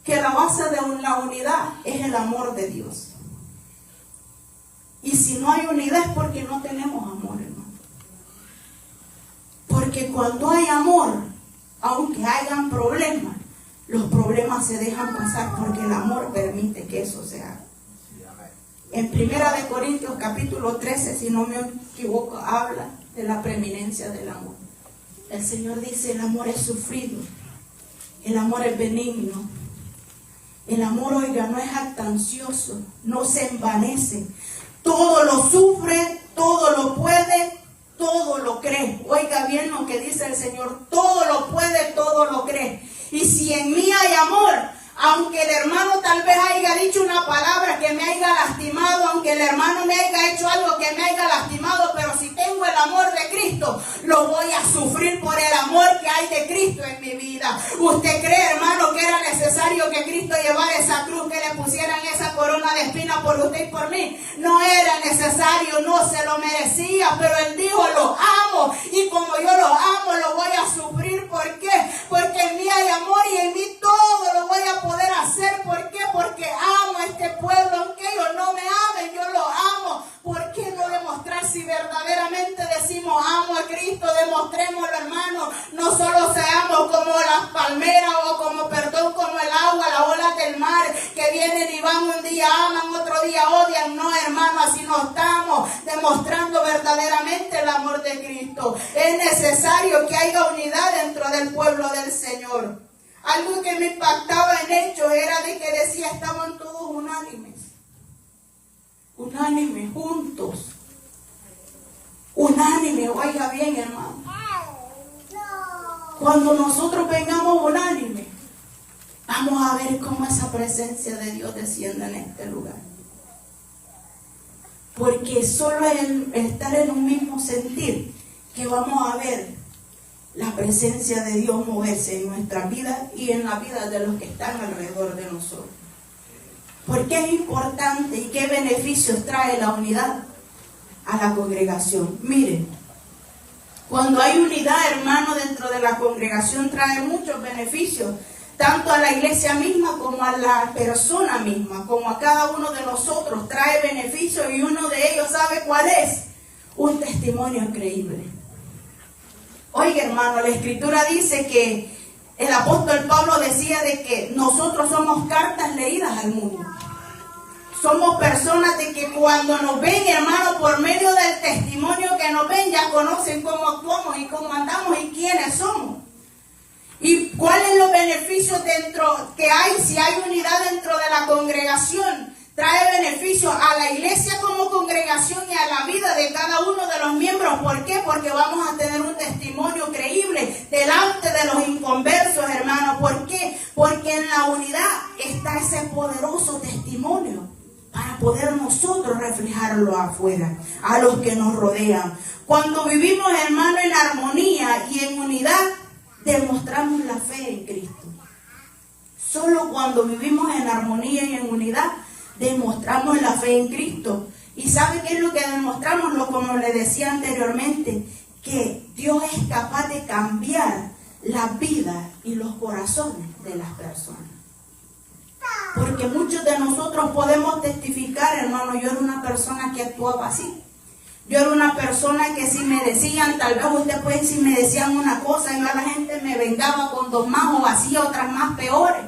Que la base de la unidad es el amor de Dios. Y si no hay unidad es porque no tenemos amor, hermano. Porque cuando hay amor, aunque hayan problemas, los problemas se dejan pasar porque el amor permite que eso se haga. En 1 Corintios capítulo 13, si no me equivoco, habla de la preeminencia del amor. El Señor dice: el amor es sufrido, el amor es benigno, el amor, oiga, no es jactancioso, no se envanece, todo lo sufre, todo lo puede, todo lo cree. Oiga bien lo que dice el Señor: todo lo puede, todo lo cree. Y si en mí hay amor, aunque el hermano tal vez haya dicho una palabra que me haya lastimado, aunque el hermano me haya hecho algo que me haya lastimado, pero si tengo el amor de Cristo, lo voy a sufrir por el amor que hay de Cristo en mi vida. ¿Usted cree, hermano, que era necesario que Cristo llevara esa cruz, que le pusieran esa corona de espinas por usted y por mí? No era necesario, no se lo merecía, pero Él dijo: lo amo, y como yo lo amo, lo voy a sufrir. ¿Por qué? Porque en mí hay amor y en mí todo lo voy a poder hacer. ¿Por qué? Porque amo a este pueblo, aunque ellos no me amen, yo lo amo. ¿Por qué no demostrar? Si verdaderamente decimos amo a Cristo, demostrémoslo, hermano. No solo seamos como las palmeras o como el agua, las olas del mar, que vienen y van, un día aman, otro día odian. No, hermano, así no estamos demostrando verdaderamente el amor de Cristo. Es necesario que haya unidad dentro del pueblo del Señor. Algo que me impactaba en Hechos era de que decía: estaban todos unánimes, juntos, unánimes. Oiga bien, hermano, cuando nosotros vengamos unánimes, vamos a ver cómo esa presencia de Dios desciende en este lugar. Porque solo el estar en un mismo sentir que vamos a ver la presencia de Dios moverse en nuestra vida y en la vida de los que están alrededor de nosotros. ¿Por qué es importante y qué beneficios trae la unidad a la congregación? Miren, cuando hay unidad, hermano, dentro de la congregación, trae muchos beneficios, tanto a la iglesia misma como a la persona misma, como a cada uno de nosotros. Trae beneficios, y uno de ellos, ¿sabe cuál es? Un testimonio increíble. Oiga, hermano, la Escritura dice que el apóstol Pablo decía de que nosotros somos cartas leídas al mundo. Somos personas de que cuando nos ven, hermano, por medio del testimonio que nos ven, ya conocen cómo actuamos y cómo andamos y quiénes somos. ¿Y cuáles son los beneficios dentro que hay si hay unidad dentro de la congregación? Trae beneficios a la iglesia como congregación y a la vida de cada uno de los miembros. ¿Por qué? Porque vamos a tener un testimonio creíble delante de los inconversos, hermanos. ¿Por qué? Porque en la unidad está ese poderoso testimonio para poder nosotros reflejarlo afuera, a los que nos rodean. Cuando vivimos, hermano, en armonía y en unidad, demostramos la fe en Cristo. Solo cuando vivimos en armonía y en unidad, demostramos la fe en Cristo. ¿Y sabe qué es lo que demostramos? Como le decía anteriormente, que Dios es capaz de cambiar la vida y los corazones de las personas. Porque muchos de nosotros podemos testificar, hermano: yo era una persona que actuaba así. Yo era una persona que si me decían, tal vez usted puede, si me decían una cosa, yo a la gente me vengaba con dos más o hacía otras más peores.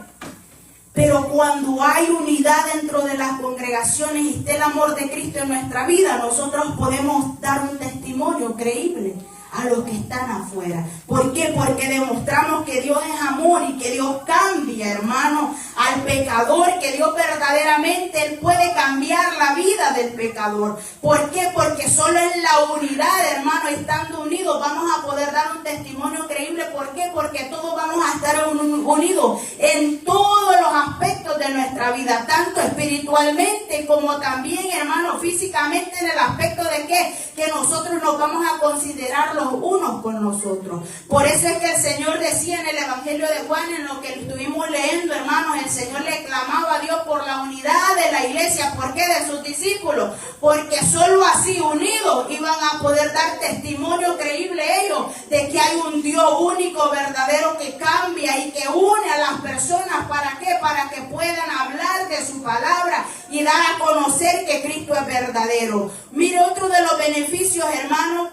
Pero cuando hay unidad dentro de las congregaciones y está el amor de Cristo en nuestra vida, nosotros podemos dar un testimonio creíble a los que están afuera. ¿Por qué? Porque demostramos que Dios es amor y que Dios cambia, hermano, al pecador, que Dios verdaderamente Él puede cambiar la vida del pecador. ¿Por qué? Porque solo en la unidad, hermano, estando unidos, vamos a poder dar un testimonio creíble. ¿Por qué? Porque todos vamos a estar unidos en todos los aspectos de nuestra vida, tanto espiritualmente como también, hermano, físicamente, en el aspecto de que nosotros nos vamos a considerar los unos con nosotros. Por eso es que el Señor decía en el Evangelio de Juan, en lo que estuvimos leyendo, hermanos, el Señor le clamaba a Dios por la unidad de la iglesia. ¿Por qué? De sus discípulos. Porque solo así, unidos, iban a poder dar testimonio creíble ellos de que hay un Dios único, verdadero, que cambia y que une a las personas. ¿Para qué? Para que puedan hablar de su palabra y dar a conocer que Cristo es verdadero. Mire, otro de los beneficios, hermanos,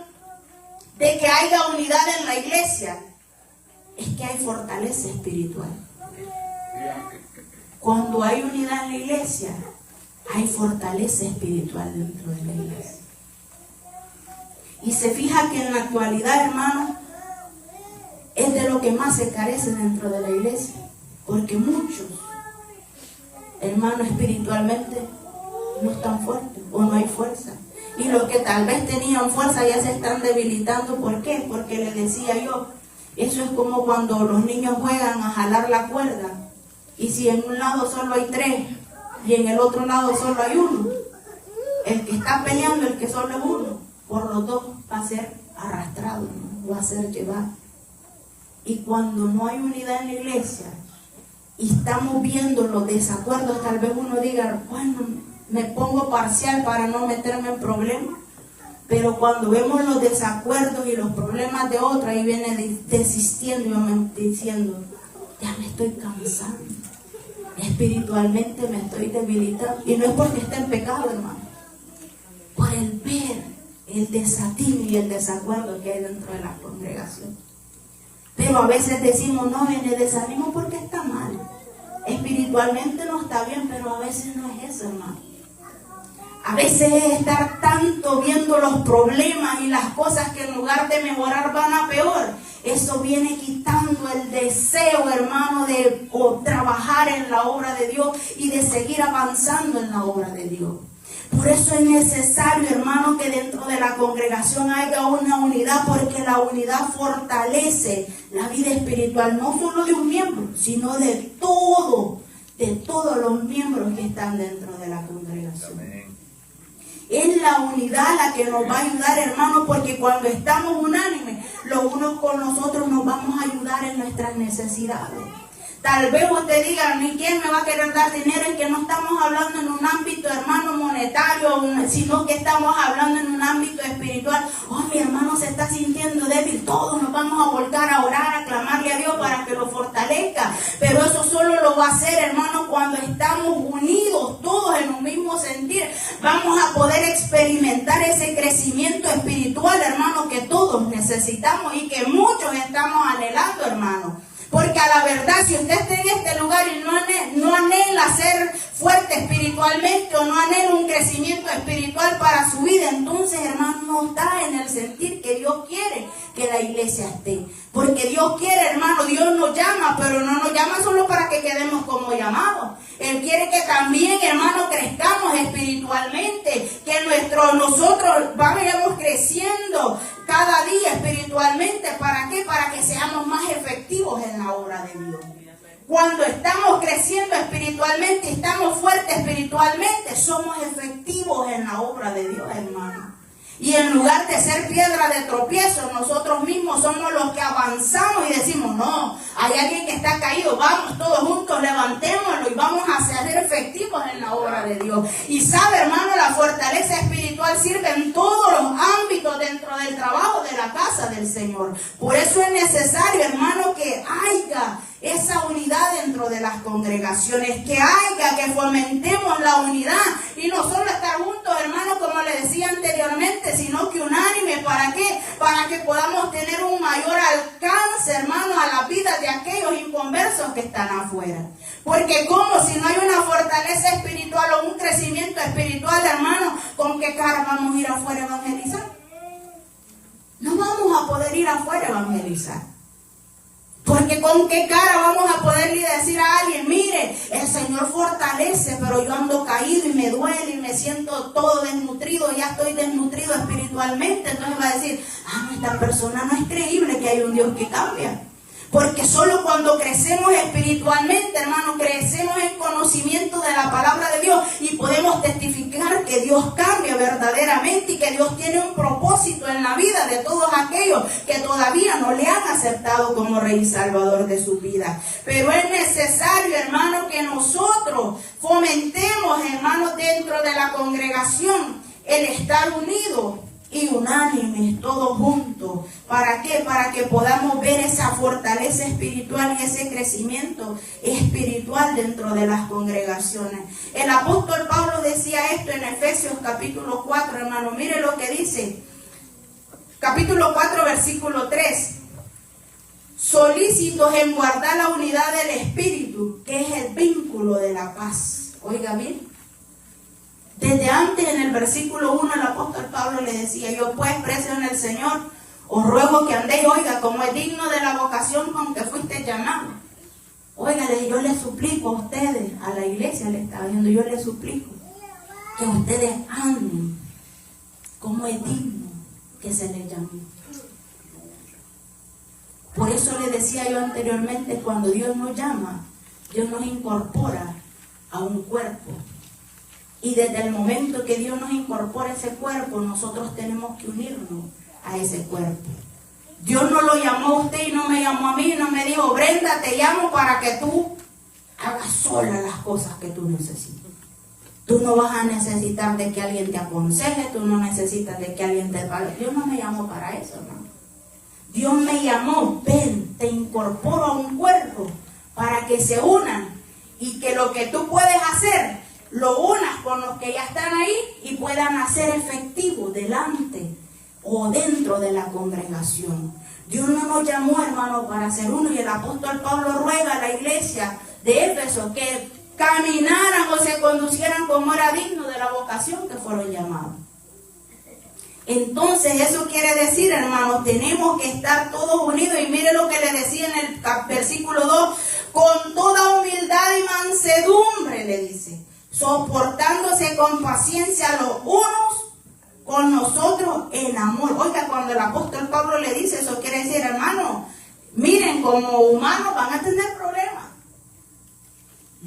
de que haya unidad en la iglesia es que hay fortaleza espiritual. Cuando hay unidad en la iglesia, hay fortaleza espiritual dentro de la iglesia. Y se fija que en la actualidad, hermano, es de lo que más se carece dentro de la iglesia. Porque muchos, hermanos, espiritualmente no están fuertes o no hay fuerza. Y los que tal vez tenían fuerza ya se están debilitando. ¿Por qué? Porque les decía yo, eso es como cuando los niños juegan a jalar la cuerda. Y si en un lado solo hay 3 y en el otro lado solo hay 1, el que está peleando, el que solo es 1, por los dos va a ser arrastrado, ¿no? Va a ser llevado. Y cuando no hay unidad en la iglesia y estamos viendo los desacuerdos, tal vez uno diga, bueno, me pongo parcial para no meterme en problemas. Pero cuando vemos los desacuerdos y los problemas de otro, ahí viene desistiendo y vamos diciendo, ya me estoy cansando. Espiritualmente me estoy debilitando. Y no es porque esté en pecado, hermano. Por el ver el desatino y el desacuerdo que hay dentro de la congregación. Pero a veces decimos, no, viene desánimo porque está mal. Espiritualmente no está bien, pero a veces no es eso, hermano. A veces es estar tanto viendo los problemas y las cosas que en lugar de mejorar van a peor. Eso viene quitando el deseo, hermano, de trabajar en la obra de Dios y de seguir avanzando en la obra de Dios. Por eso es necesario, hermano, que dentro de la congregación haya una unidad, porque la unidad fortalece la vida espiritual, no solo de un miembro, sino de todos los miembros que están dentro de la congregación. Amén. Es la unidad la que nos va a ayudar, hermano, porque cuando estamos unánimes, los unos con los otros nos vamos a ayudar en nuestras necesidades. Tal vez usted diga, ni quién me va a querer dar dinero, es que no estamos hablando en un ámbito, hermano, monetario, sino que estamos hablando en un ámbito espiritual. Oh, mi hermano se está sintiendo débil, todos nos vamos a volcar a orar, a clamarle a Dios para que lo fortalezca. Pero eso solo lo va a hacer, hermano, cuando estamos unidos, todos en un mismo sentir. Vamos a poder experimentar ese crecimiento espiritual, hermano, que todos necesitamos y que muchos estamos anhelando, hermano. Porque a la verdad, si usted está en este lugar y no anhela ser fuerte espiritualmente o no anhela un crecimiento espiritual para su vida, entonces, hermano, no está en el sentir que Dios quiere que la iglesia esté. Porque Dios quiere, hermano, Dios nos llama, pero no nos llama solo para que quedemos como llamados. Él quiere que también, hermano, crezcamos espiritualmente, que nosotros vayamos creciendo cada día espiritualmente. ¿Para qué? Para que seamos más efectivos en la obra de Dios. Cuando estamos creciendo espiritualmente, estamos fuertes espiritualmente, somos efectivos en la obra de Dios, hermano. Y en lugar de ser piedra de tropiezo, nosotros mismos somos los que avanzamos y decimos, no, hay alguien que está caído, vamos todos juntos, levantémoslo y vamos a ser efectivos en la obra de Dios. Y sabe, hermano, la fortaleza espiritual sirve en todos los ámbitos dentro del trabajo de la casa del Señor. Por eso es necesario, hermano, que haya esa unidad dentro de las congregaciones, que fomentemos la unidad y no solo estar juntos, hermanos, como le decía anteriormente, sino que unánime. ¿Para qué? Para que podamos tener un mayor alcance, hermanos, a la vida de aquellos inconversos que están afuera. Porque como si no hay una fortaleza espiritual o un crecimiento espiritual, hermanos, ¿con qué cara vamos a ir afuera a evangelizar? No vamos a poder ir afuera a evangelizar. Porque con qué cara vamos a poderle decir a alguien, mire, el Señor fortalece, pero yo ando caído y me duele y me siento todo desnutrido, ya estoy desnutrido espiritualmente. Entonces va a decir, esta persona no es creíble que hay un Dios que cambia. Porque solo cuando crecemos espiritualmente, hermano, crecemos en conocimiento de la palabra de Dios y podemos testificar que Dios cambia verdaderamente y que Dios tiene un propósito en la vida de todos aquellos que todavía no le han aceptado como Rey y Salvador de su vida. Pero es necesario, hermano, que nosotros fomentemos, hermanos, dentro de la congregación el estar unidos y unánimes, todos juntos. ¿Para qué? Para que podamos ver esa fortaleza espiritual y ese crecimiento espiritual dentro de las congregaciones. El apóstol Pablo decía esto en Efesios capítulo 4, hermano. Mire lo que dice. capítulo 4, versículo 3. Solícitos en guardar la unidad del Espíritu, que es el vínculo de la paz. Oiga bien. Desde antes, en el versículo 1, el apóstol Pablo le decía: yo pues, preso en el Señor, os ruego que andéis, oiga, como es digno de la vocación con que fuiste llamado. Oiga, yo les suplico a ustedes, a la iglesia le estaba diciendo, yo les suplico que ustedes anden como es digno que se les llame. Por eso le decía yo anteriormente, cuando Dios nos llama, Dios nos incorpora a un cuerpo. Y desde el momento que Dios nos incorpora ese cuerpo, nosotros tenemos que unirnos a ese cuerpo. Dios no lo llamó a usted y no me llamó a mí, no me dijo: Brenda, te llamo para que tú hagas sola las cosas que tú necesitas. Tú no vas a necesitar de que alguien te aconseje, tú no necesitas de que alguien te pague. Dios no me llamó para eso, hermano. Dios me llamó: ven, te incorporo a un cuerpo para que se unan y que lo que tú puedes hacer lo unas con los que ya están ahí y puedan hacer efectivo delante o dentro de la congregación. Dios no nos llamó, hermano, para ser uno, y el apóstol Pablo ruega a la iglesia de Éfeso que caminaran o se conducieran como era digno de la vocación que fueron llamados. Entonces eso quiere decir, hermanos, tenemos que estar todos unidos. Y mire lo que le decía en el versículo 2: con toda humildad y mansedumbre, le dice, soportándose con paciencia los unos con nosotros en amor. Oiga, cuando el apóstol Pablo le dice eso, quiere decir, hermano, miren, como humanos van a tener problemas.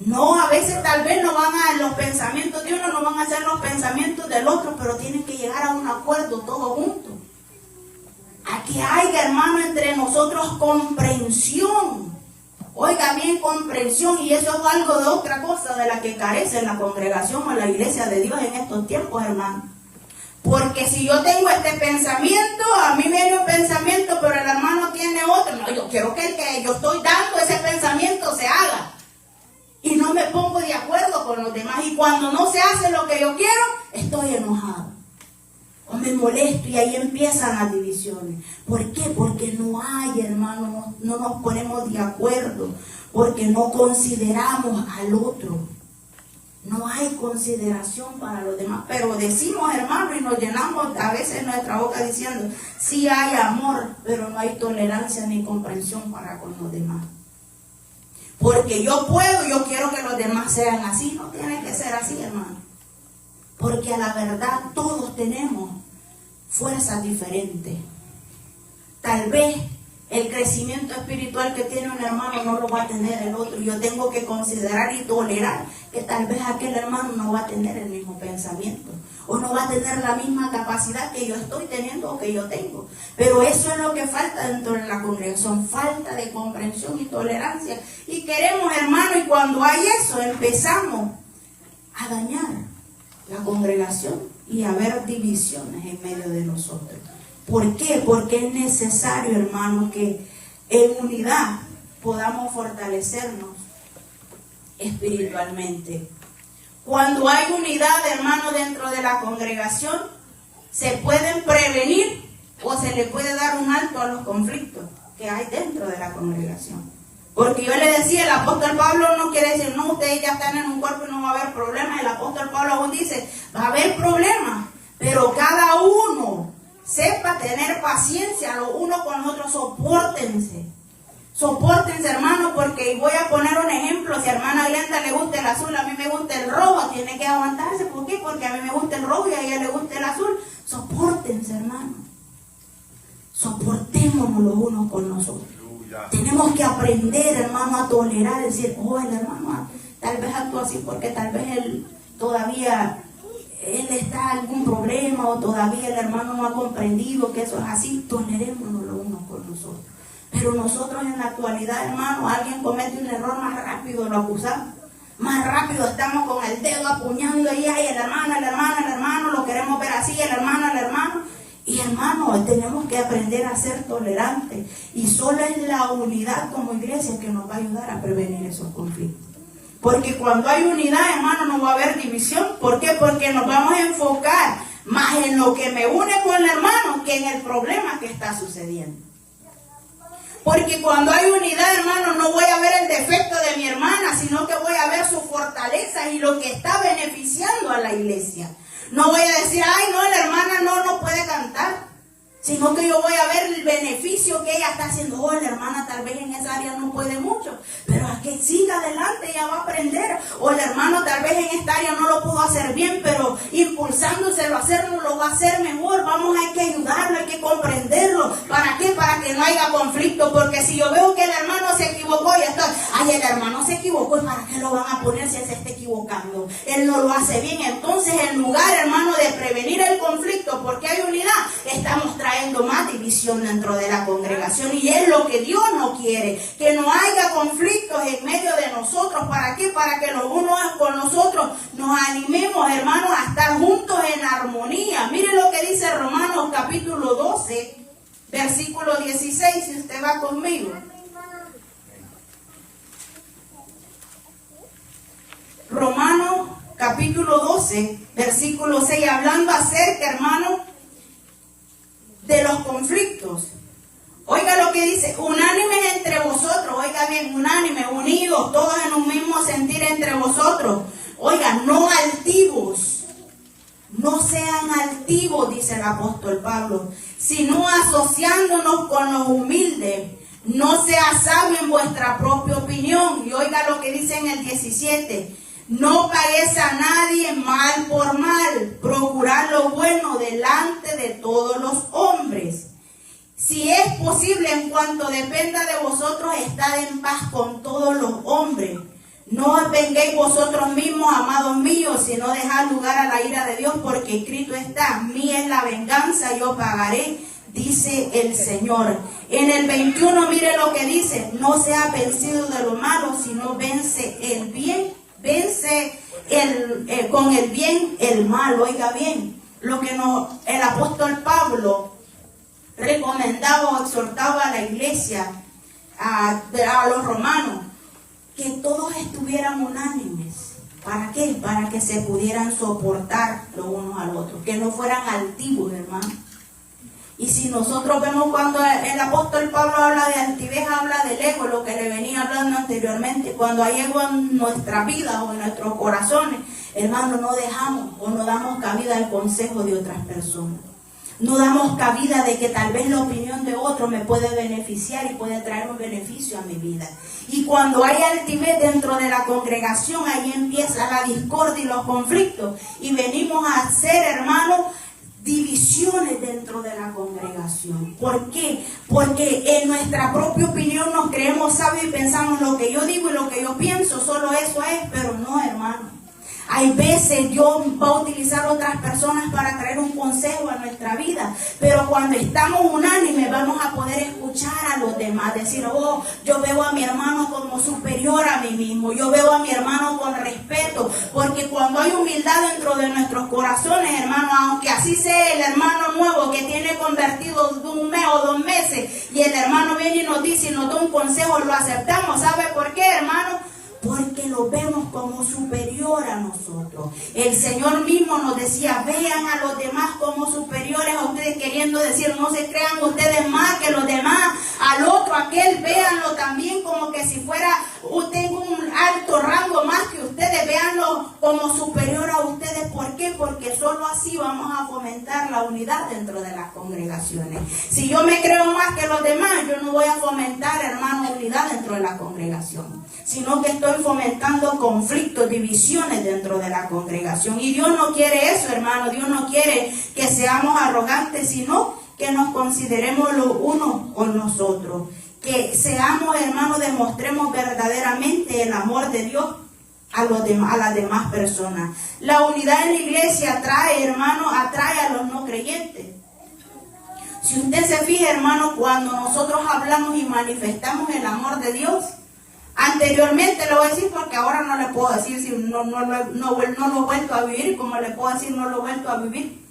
No, a veces tal vez no van a, los pensamientos de uno no van a ser los pensamientos del otro, pero tienen que llegar a un acuerdo todos juntos. A que haya, hermano, entre nosotros comprensión. Oiga bien, comprensión, y eso es algo de otra cosa de la que carece la congregación o la iglesia de Dios en estos tiempos, hermano. Porque si yo tengo este pensamiento, a mí me viene un pensamiento, pero el hermano tiene otro. No, yo quiero que el que yo estoy dando ese pensamiento se haga. Y no me pongo de acuerdo con los demás. Y cuando no se hace lo que yo quiero, estoy enojado. O me molesto, y ahí empiezan las divisiones. ¿Por qué? Porque no hay, hermano, no nos ponemos de acuerdo. Porque no consideramos al otro. No hay consideración para los demás. Pero decimos, hermano, y nos llenamos a veces nuestra boca diciendo: sí hay amor, pero no hay tolerancia ni comprensión para con los demás. Porque yo puedo, yo quiero que los demás sean así. No tiene que ser así, hermano. Porque a la verdad todos tenemos fuerzas diferentes. Tal vez el crecimiento espiritual que tiene un hermano no lo va a tener el otro. Yo tengo que considerar y tolerar que tal vez aquel hermano no va a tener el mismo pensamiento, o no va a tener la misma capacidad que yo estoy teniendo o que yo tengo. Pero eso es lo que falta dentro de la congregación, falta de comprensión y tolerancia. Y queremos, hermano, y cuando hay eso, empezamos a dañar la congregación y a haber divisiones en medio de nosotros. ¿Por qué? Porque es necesario, hermano, que en unidad podamos fortalecernos espiritualmente. Cuando hay unidad, hermano, dentro de la congregación, se pueden prevenir o se le puede dar un alto a los conflictos que hay dentro de la congregación. Porque yo le decía, el apóstol Pablo no quiere decir: no, ustedes ya están en un cuerpo y no va a haber problemas. El apóstol Pablo aún dice: va a haber problemas, pero cada uno sepa tener paciencia los unos con los otros. Sopórtense, hermano, porque voy a poner un ejemplo. Si a hermana Glenda le gusta el azul, a mí me gusta el rojo, tiene que aguantarse. ¿Por qué? Porque a mí me gusta el rojo y a ella le gusta el azul. Sopórtense, hermano. Soportémonos los unos con nosotros. Tenemos que aprender, hermano, a tolerar, decir: oh, el hermano tal vez actúa así porque tal vez él está en algún problema, o todavía el hermano no ha comprendido que eso es así. Tolerémonos los unos con nosotros. Pero nosotros en la actualidad, hermano, alguien comete un error, más rápido lo acusamos. Más rápido estamos con el dedo apuñando y ay, el hermano, lo queremos ver así, el hermano. Y hermano, tenemos que aprender a ser tolerantes. Y solo es la unidad como iglesia que nos va a ayudar a prevenir esos conflictos. Porque cuando hay unidad, hermano, no va a haber división. ¿Por qué? Porque nos vamos a enfocar más en lo que me une con el hermano que en el problema que está sucediendo. Porque cuando hay unidad, hermano, no voy a ver el defecto de mi hermana, sino que voy a ver su fortaleza y lo que está beneficiando a la iglesia. No voy a decir, ay, no, la hermana no puede cantar, sino que yo voy a ver el beneficio que ella está haciendo. Oh, la hermana tal vez en esa área no puede mucho, pero a que siga adelante, ella va a aprender. O el hermano tal vez en esta área no lo pudo hacer bien, pero impulsándoselo a hacerlo, lo va a hacer mejor. Hay que ayudarlo, hay que comprenderlo. ¿Para qué? Para que no haya conflicto. Porque si yo veo que el hermano se equivocó y estoy, ay, el hermano se equivocó, ¿y para qué lo van a poner si él se está equivocando? Él no lo hace bien. Entonces, en lugar, hermano, de prevenir el conflicto, porque hay unidad, estamos trayendo más división dentro de la congregación, y es lo que Dios no quiere, que no haya conflictos en medio de nosotros. ¿Para qué? Para que los unos con nosotros nos animemos, hermanos, a estar juntos en armonía. Mire lo que dice Romanos capítulo 12, versículo 16, si usted va conmigo. Romanos capítulo 12, versículo 6, hablando acerca, hermano, de los conflictos. Oiga lo que dice: unánimes entre vosotros. Oiga bien, unánime, unidos, todos en un mismo sentir entre vosotros. Oiga, no altivos. No sean altivos, dice el apóstol Pablo, sino asociándonos con los humildes. No sea sabio en vuestra propia opinión. Y oiga lo que dice en el 17. No paguéis a nadie mal por mal. Procurad lo bueno delante de todos los hombres. Si es posible, en cuanto dependa de vosotros, estad en paz con todos los hombres. No os venguéis vosotros mismos, amados míos, sino dejad lugar a la ira de Dios, porque escrito está: mía es la venganza, yo pagaré, dice el Señor. En el 21, mire lo que dice: no sea vencido de lo malo, sino vence el bien. Vence con el bien el mal. Oiga bien, lo que el apóstol Pablo recomendaba o exhortaba a la iglesia, a los romanos, que todos estuvieran unánimes. ¿Para qué? Para que se pudieran soportar los unos al otro, que no fueran altivos, hermano. Y si nosotros vemos cuando el apóstol Pablo habla de altivez, habla del ego, lo que le venía hablando anteriormente. Cuando hay ego en nuestra vida o en nuestros corazones, hermano, no dejamos o no damos cabida al consejo de otras personas. No damos cabida de que tal vez la opinión de otro me puede beneficiar y puede traer un beneficio a mi vida. Y cuando hay altivez dentro de la congregación, ahí empieza la discordia y los conflictos. Y venimos a ser, hermanos, divisiones dentro de la congregación. ¿Por qué? Porque en nuestra propia opinión nos creemos sabios y pensamos: lo que yo digo y lo que yo pienso, solo eso es. Pero no, hermano. Hay veces Dios va a utilizar otras personas para traer un consejo a nuestra vida, pero cuando estamos unánimes vamos a poder escuchar a los demás, decir: oh, yo veo a mi hermano como superior a mí mismo, yo veo a mi hermano con respeto, porque cuando hay humildad dentro de nuestros corazones, hermano, aunque así sea el hermano nuevo que tiene convertido de 1 mes o 2 meses, y el hermano viene y nos dice y nos da un consejo, lo aceptamos. ¿Sabe por qué, hermano? Porque lo vemos como superior a nosotros. El Señor mismo nos decía: vean a los demás como superiores a ustedes, queriendo decir: no se crean ustedes más que los demás. Al otro, aquel, véanlo también como que si fuera usted un alto rango más que ustedes, véanlo como superior a ustedes. ¿Por qué? Porque solo así vamos a fomentar la unidad dentro de las congregaciones. Si yo me creo más que los demás, yo no voy a fomentar, hermano, unidad dentro de la congregación, sino que estoy fomentando conflictos, divisiones dentro de la congregación. Y Dios no quiere eso, hermano. Dios no quiere que seamos arrogantes, sino que nos consideremos los unos con nosotros. Que seamos, hermanos, demostremos verdaderamente el amor de Dios a las demás personas. La unidad en la iglesia atrae, hermano, atrae a los no creyentes. Si usted se fija, hermano, cuando nosotros hablamos y manifestamos el amor de Dios, anteriormente le voy a decir, porque ahora no le puedo decir si no lo he vuelto a vivir, como le puedo decir no lo he vuelto a vivir.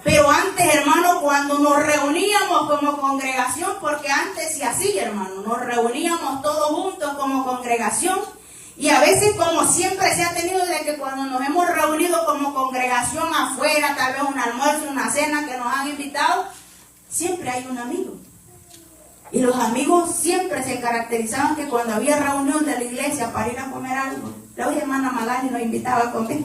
Pero antes, hermano, cuando nos reuníamos como congregación, porque antes sí así, hermano, nos reuníamos todos juntos como congregación, Y a veces, como siempre se ha tenido, de que cuando nos hemos reunido como congregación afuera, tal vez un almuerzo, una cena que nos han invitado, siempre hay un amigo. Y los amigos siempre se caracterizaban que cuando había reunión de la iglesia para ir a comer algo, la hermana Magali nos invitaba a comer.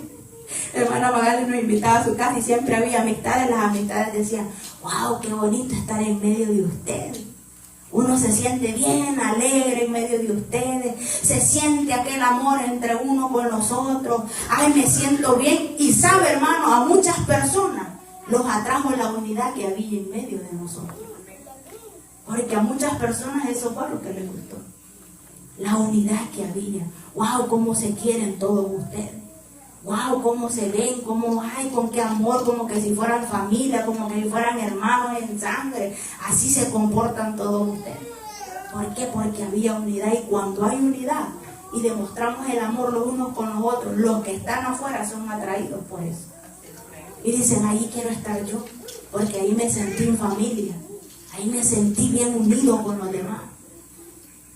La hermana Magali nos invitaba a su casa y siempre había amistades. Las amistades decían, wow, qué bonito estar en medio de ustedes. Uno se siente bien alegre en medio de ustedes, se siente aquel amor entre uno con los otros. Ay, me siento bien. Y sabe, hermano, a muchas personas los atrajo la unidad que había en medio de nosotros. Porque a muchas personas eso fue lo que les gustó. La unidad que había. Wow, cómo se quieren todos ustedes. Wow, cómo se ven, cómo, ay, con qué amor, como que si fueran familia, como que si fueran hermanos en sangre. Así se comportan todos ustedes. ¿Por qué? Porque había unidad. Y cuando hay unidad y demostramos el amor los unos con los otros, los que están afuera son atraídos por eso. Y dicen, ahí quiero estar yo, porque ahí me sentí en familia. Ahí me sentí bien unido con los demás.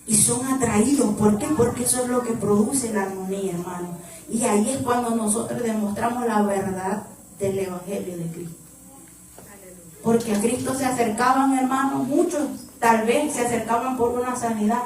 Y son atraídos. ¿Por qué? Porque eso es lo que produce la armonía, hermano. Y ahí es cuando nosotros demostramos la verdad del Evangelio de Cristo. Porque a Cristo se acercaban, hermanos, muchos tal vez se acercaban por una sanidad,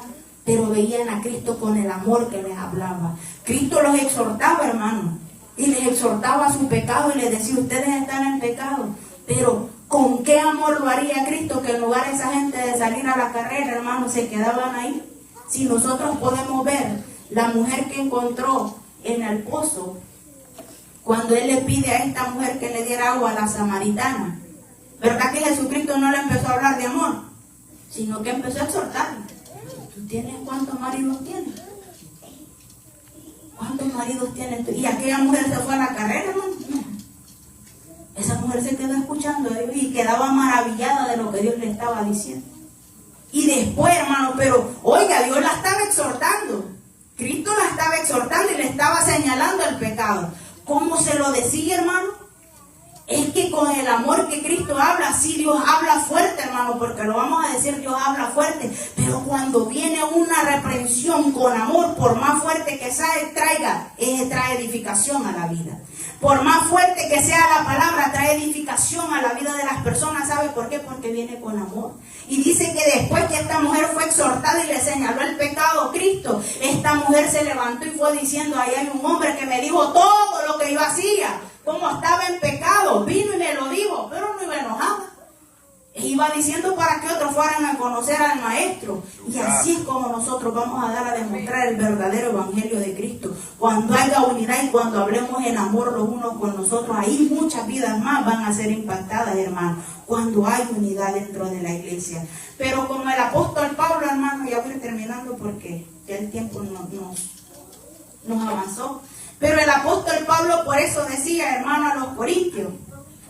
pero veían a Cristo con el amor que les hablaba. Cristo los exhortaba, hermanos, y les exhortaba a su pecado y les decía, ustedes están en pecado, pero ¿con qué amor lo haría Cristo que en lugar de esa gente de salir a la carrera, hermanos, se quedaban ahí? Si nosotros podemos ver la mujer que encontró en el pozo, cuando él le pide a esta mujer que le diera agua a la samaritana, ¿verdad que Jesucristo no le empezó a hablar de amor? Sino que empezó a exhortarle. ¿Tú tienes cuántos maridos tienes? ¿Cuántos maridos tienes tú? Y aquella mujer se fue a la carrera, hermano. Esa mujer se quedó escuchando a Dios y quedaba maravillada de lo que Dios le estaba diciendo. Y después, hermano, pero oiga, Dios la estaba exhortando. Cristo la estaba exhortando y le estaba señalando el pecado. ¿Cómo se lo decía, hermano? Es que con el amor que Cristo habla, sí, Dios habla fuerte, hermano, porque lo vamos a decir, Dios habla fuerte, pero cuando viene una reprensión con amor, por más fuerte que traiga, trae edificación a la vida. Por más fuerte que sea la palabra, trae edificación a la vida de las personas. ¿Sabe por qué? Porque viene con amor. Y dice que después que esta mujer fue exhortada y le señaló el pecado a Cristo, esta mujer se levantó y fue diciendo, ahí hay un hombre que me dijo todo lo que yo hacía. Como estaba en pecado, vino y me lo dijo, pero no iba enojada. Iba diciendo para que otros fueran a conocer al Maestro. Y así es como nosotros vamos a dar a demostrar el verdadero Evangelio de Cristo. Cuando haya unidad y cuando hablemos en amor los unos con nosotros, ahí muchas vidas más van a ser impactadas, hermano. Cuando hay unidad dentro de la iglesia. Pero como el apóstol Pablo, hermano, ya voy terminando porque ya el tiempo nos avanzó. Pero el apóstol Pablo por eso decía, hermano, a los corintios,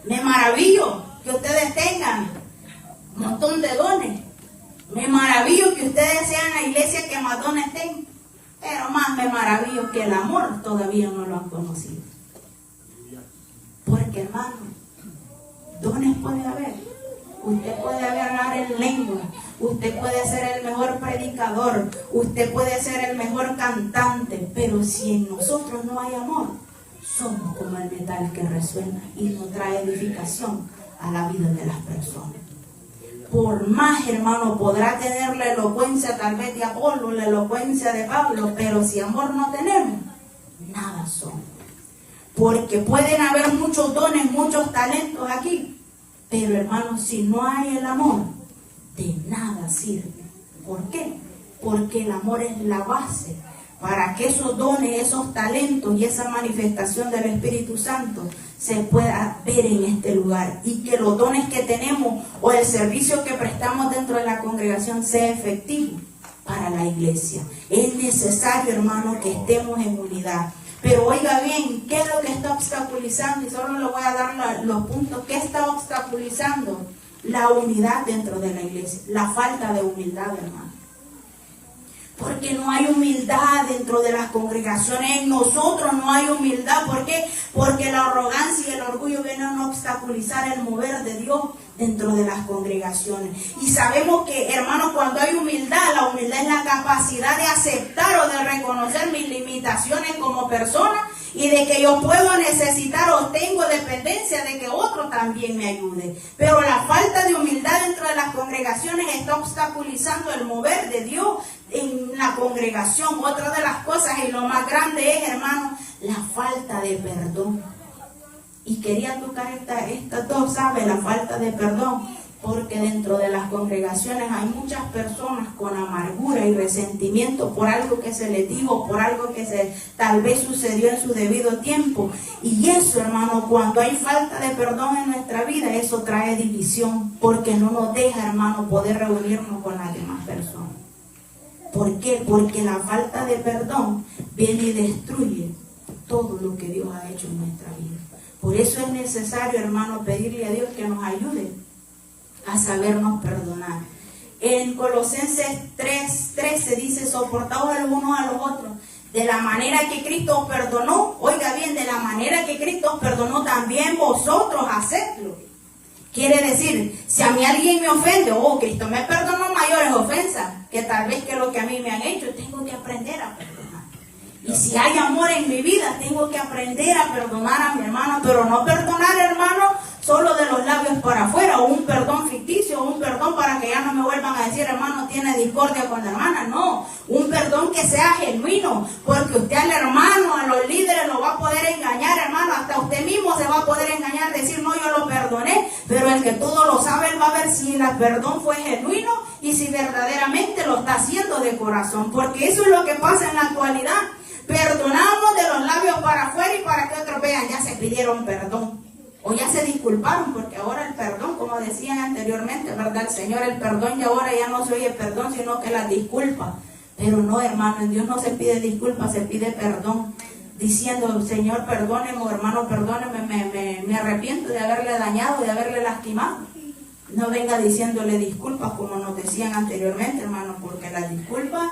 me maravillo que ustedes tengan un montón de dones. Me maravillo que ustedes sean la iglesia que más dones tengan. Pero más me maravillo que el amor todavía no lo han conocido. Porque, hermano, dones puede haber. Usted puede hablar en lengua, usted puede ser el mejor predicador, usted puede ser el mejor cantante, pero si en nosotros no hay amor, somos como el metal que resuena y no trae edificación a la vida de las personas. Por más, hermano, podrá tener la elocuencia tal vez de Apolo, la elocuencia de Pablo, pero si amor no tenemos, nada somos. Porque pueden haber muchos dones, muchos talentos aquí, pero hermanos, si no hay el amor, de nada sirve. ¿Por qué? Porque el amor es la base para que esos dones, esos talentos y esa manifestación del Espíritu Santo se pueda ver en este lugar y que los dones que tenemos o el servicio que prestamos dentro de la congregación sea efectivo para la iglesia. Es necesario, hermano, que estemos en unidad. Pero oiga bien, ¿qué es lo que está obstaculizando? Y solo le voy a dar los puntos. ¿Qué está obstaculizando la unidad dentro de la iglesia? La falta de humildad, hermano. Porque no hay humildad dentro de las congregaciones. En nosotros no hay humildad. ¿Por qué? Porque la arrogancia y el orgullo vienen a obstaculizar el mover de Dios dentro de las congregaciones. Y sabemos que, hermanos, cuando hay humildad, la humildad es la capacidad de aceptar o de reconocer mis limitaciones limitaciones como persona y de que yo puedo necesitar o tengo dependencia de que otro también me ayude. Pero la falta de humildad dentro de las congregaciones está obstaculizando el mover de Dios en la congregación. Otra de las cosas y lo más grande es, hermano, la falta de perdón. Y quería tocar estas dos, ¿sabe? La falta de perdón. Porque dentro de las congregaciones hay muchas personas con amargura y resentimiento por algo que se les dijo, por algo que tal vez sucedió en su debido tiempo. Y eso, hermano, cuando hay falta de perdón en nuestra vida, eso trae división, porque no nos deja, hermano, poder reunirnos con las demás personas. ¿Por qué? Porque la falta de perdón viene y destruye todo lo que Dios ha hecho en nuestra vida. Por eso es necesario, hermano, pedirle a Dios que nos ayude a sabernos perdonar. En Colosenses 3:13 dice: soportaos los unos a los otros de la manera que Cristo os perdonó. Oiga bien, de la manera que Cristo os perdonó, también vosotros hacedlo. Quiere decir, si a mí alguien me ofende, Cristo me perdonó mayores ofensas que tal vez que lo que a mí me han hecho. Tengo que aprender a perdonar. Y si hay amor en mi vida, tengo que aprender a perdonar a mi hermano, pero no perdonar, hermano, solo de los labios para afuera, o un perdón ficticio, o un perdón para que ya no me vuelvan a decir, hermano, tiene discordia con la hermana. No, un perdón que sea genuino, porque usted al hermano, a los líderes lo va a poder engañar, hermano, hasta usted mismo se va a poder engañar, decir, no, yo lo perdoné, pero el que todo lo sabe, él va a ver si el perdón fue genuino y si verdaderamente lo está haciendo de corazón, porque eso es lo que pasa en la actualidad. Perdonamos de los labios para afuera y para que otros vean, ya se pidieron perdón. O ya se disculparon, porque ahora el perdón, como decían anteriormente, ¿verdad? El Señor, el perdón, y ahora ya no se oye perdón, sino que la disculpa. Pero no, hermano, en Dios no se pide disculpa, se pide perdón. Diciendo, Señor, perdóneme, hermano, perdóneme, me arrepiento de haberle dañado, de haberle lastimado. No venga diciéndole disculpas, como nos decían anteriormente, hermano, porque las disculpas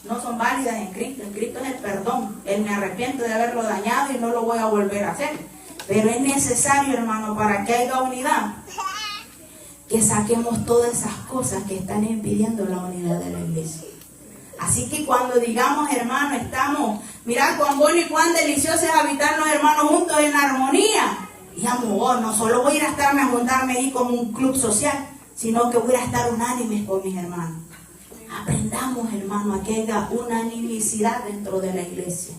no son válidas en Cristo. En Cristo es el perdón. Él me arrepiento de haberlo dañado y no lo voy a volver a hacer. Pero es necesario, hermano, para que haya unidad, que saquemos todas esas cosas que están impidiendo la unidad de la iglesia. Así que cuando digamos, hermano, estamos, mirad cuán bueno y cuán delicioso es habitar los hermanos juntos en armonía. Digamos, no solo voy a ir a estarme a juntarme ahí como un club social, sino que voy a estar unánimes con mis hermanos. Aprendamos, hermano, a que haya unanimidad dentro de la iglesia.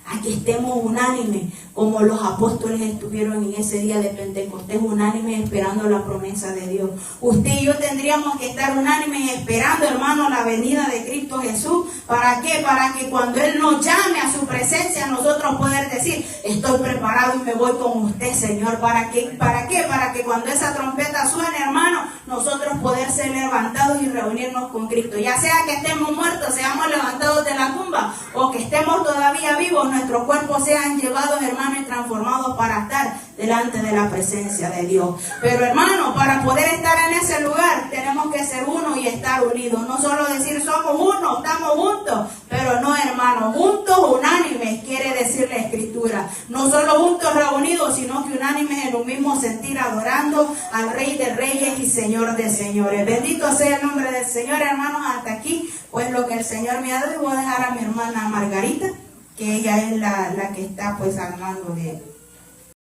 A que estemos unánimes, como los apóstoles estuvieron en ese día de Pentecostés, unánimes esperando la promesa de Dios. Usted y yo tendríamos que estar unánimes esperando, hermano, la venida de Cristo Jesús. ¿Para qué? Para que cuando Él nos llame a su presencia, nosotros poder decir, estoy preparado y me voy con usted, Señor. ¿Para qué? ¿Para qué? Para que cuando esa trompeta suene, hermano, nosotros poder ser levantados y reunirnos con Cristo. Ya sea que estemos muertos, seamos levantados de la tumba, o que estemos todavía vivos, nuestros cuerpos sean llevados, hermano, y transformados para estar delante de la presencia de Dios. Pero, hermano, para poder estar en ese lugar, tenemos que ser uno y estar unidos. No solo decir somos uno, estamos juntos, pero no, hermano, juntos, unánimes, quiere decir la Escritura. No solo juntos reunidos, sino que unánimes en un mismo sentir, adorando al Rey de Reyes y Señor de Señores. Bendito sea el nombre del Señor, hermanos. Hasta aquí, pues lo que el Señor me ha dado, y voy a dejar a mi hermana Margarita, que ella es la que está pues al mando de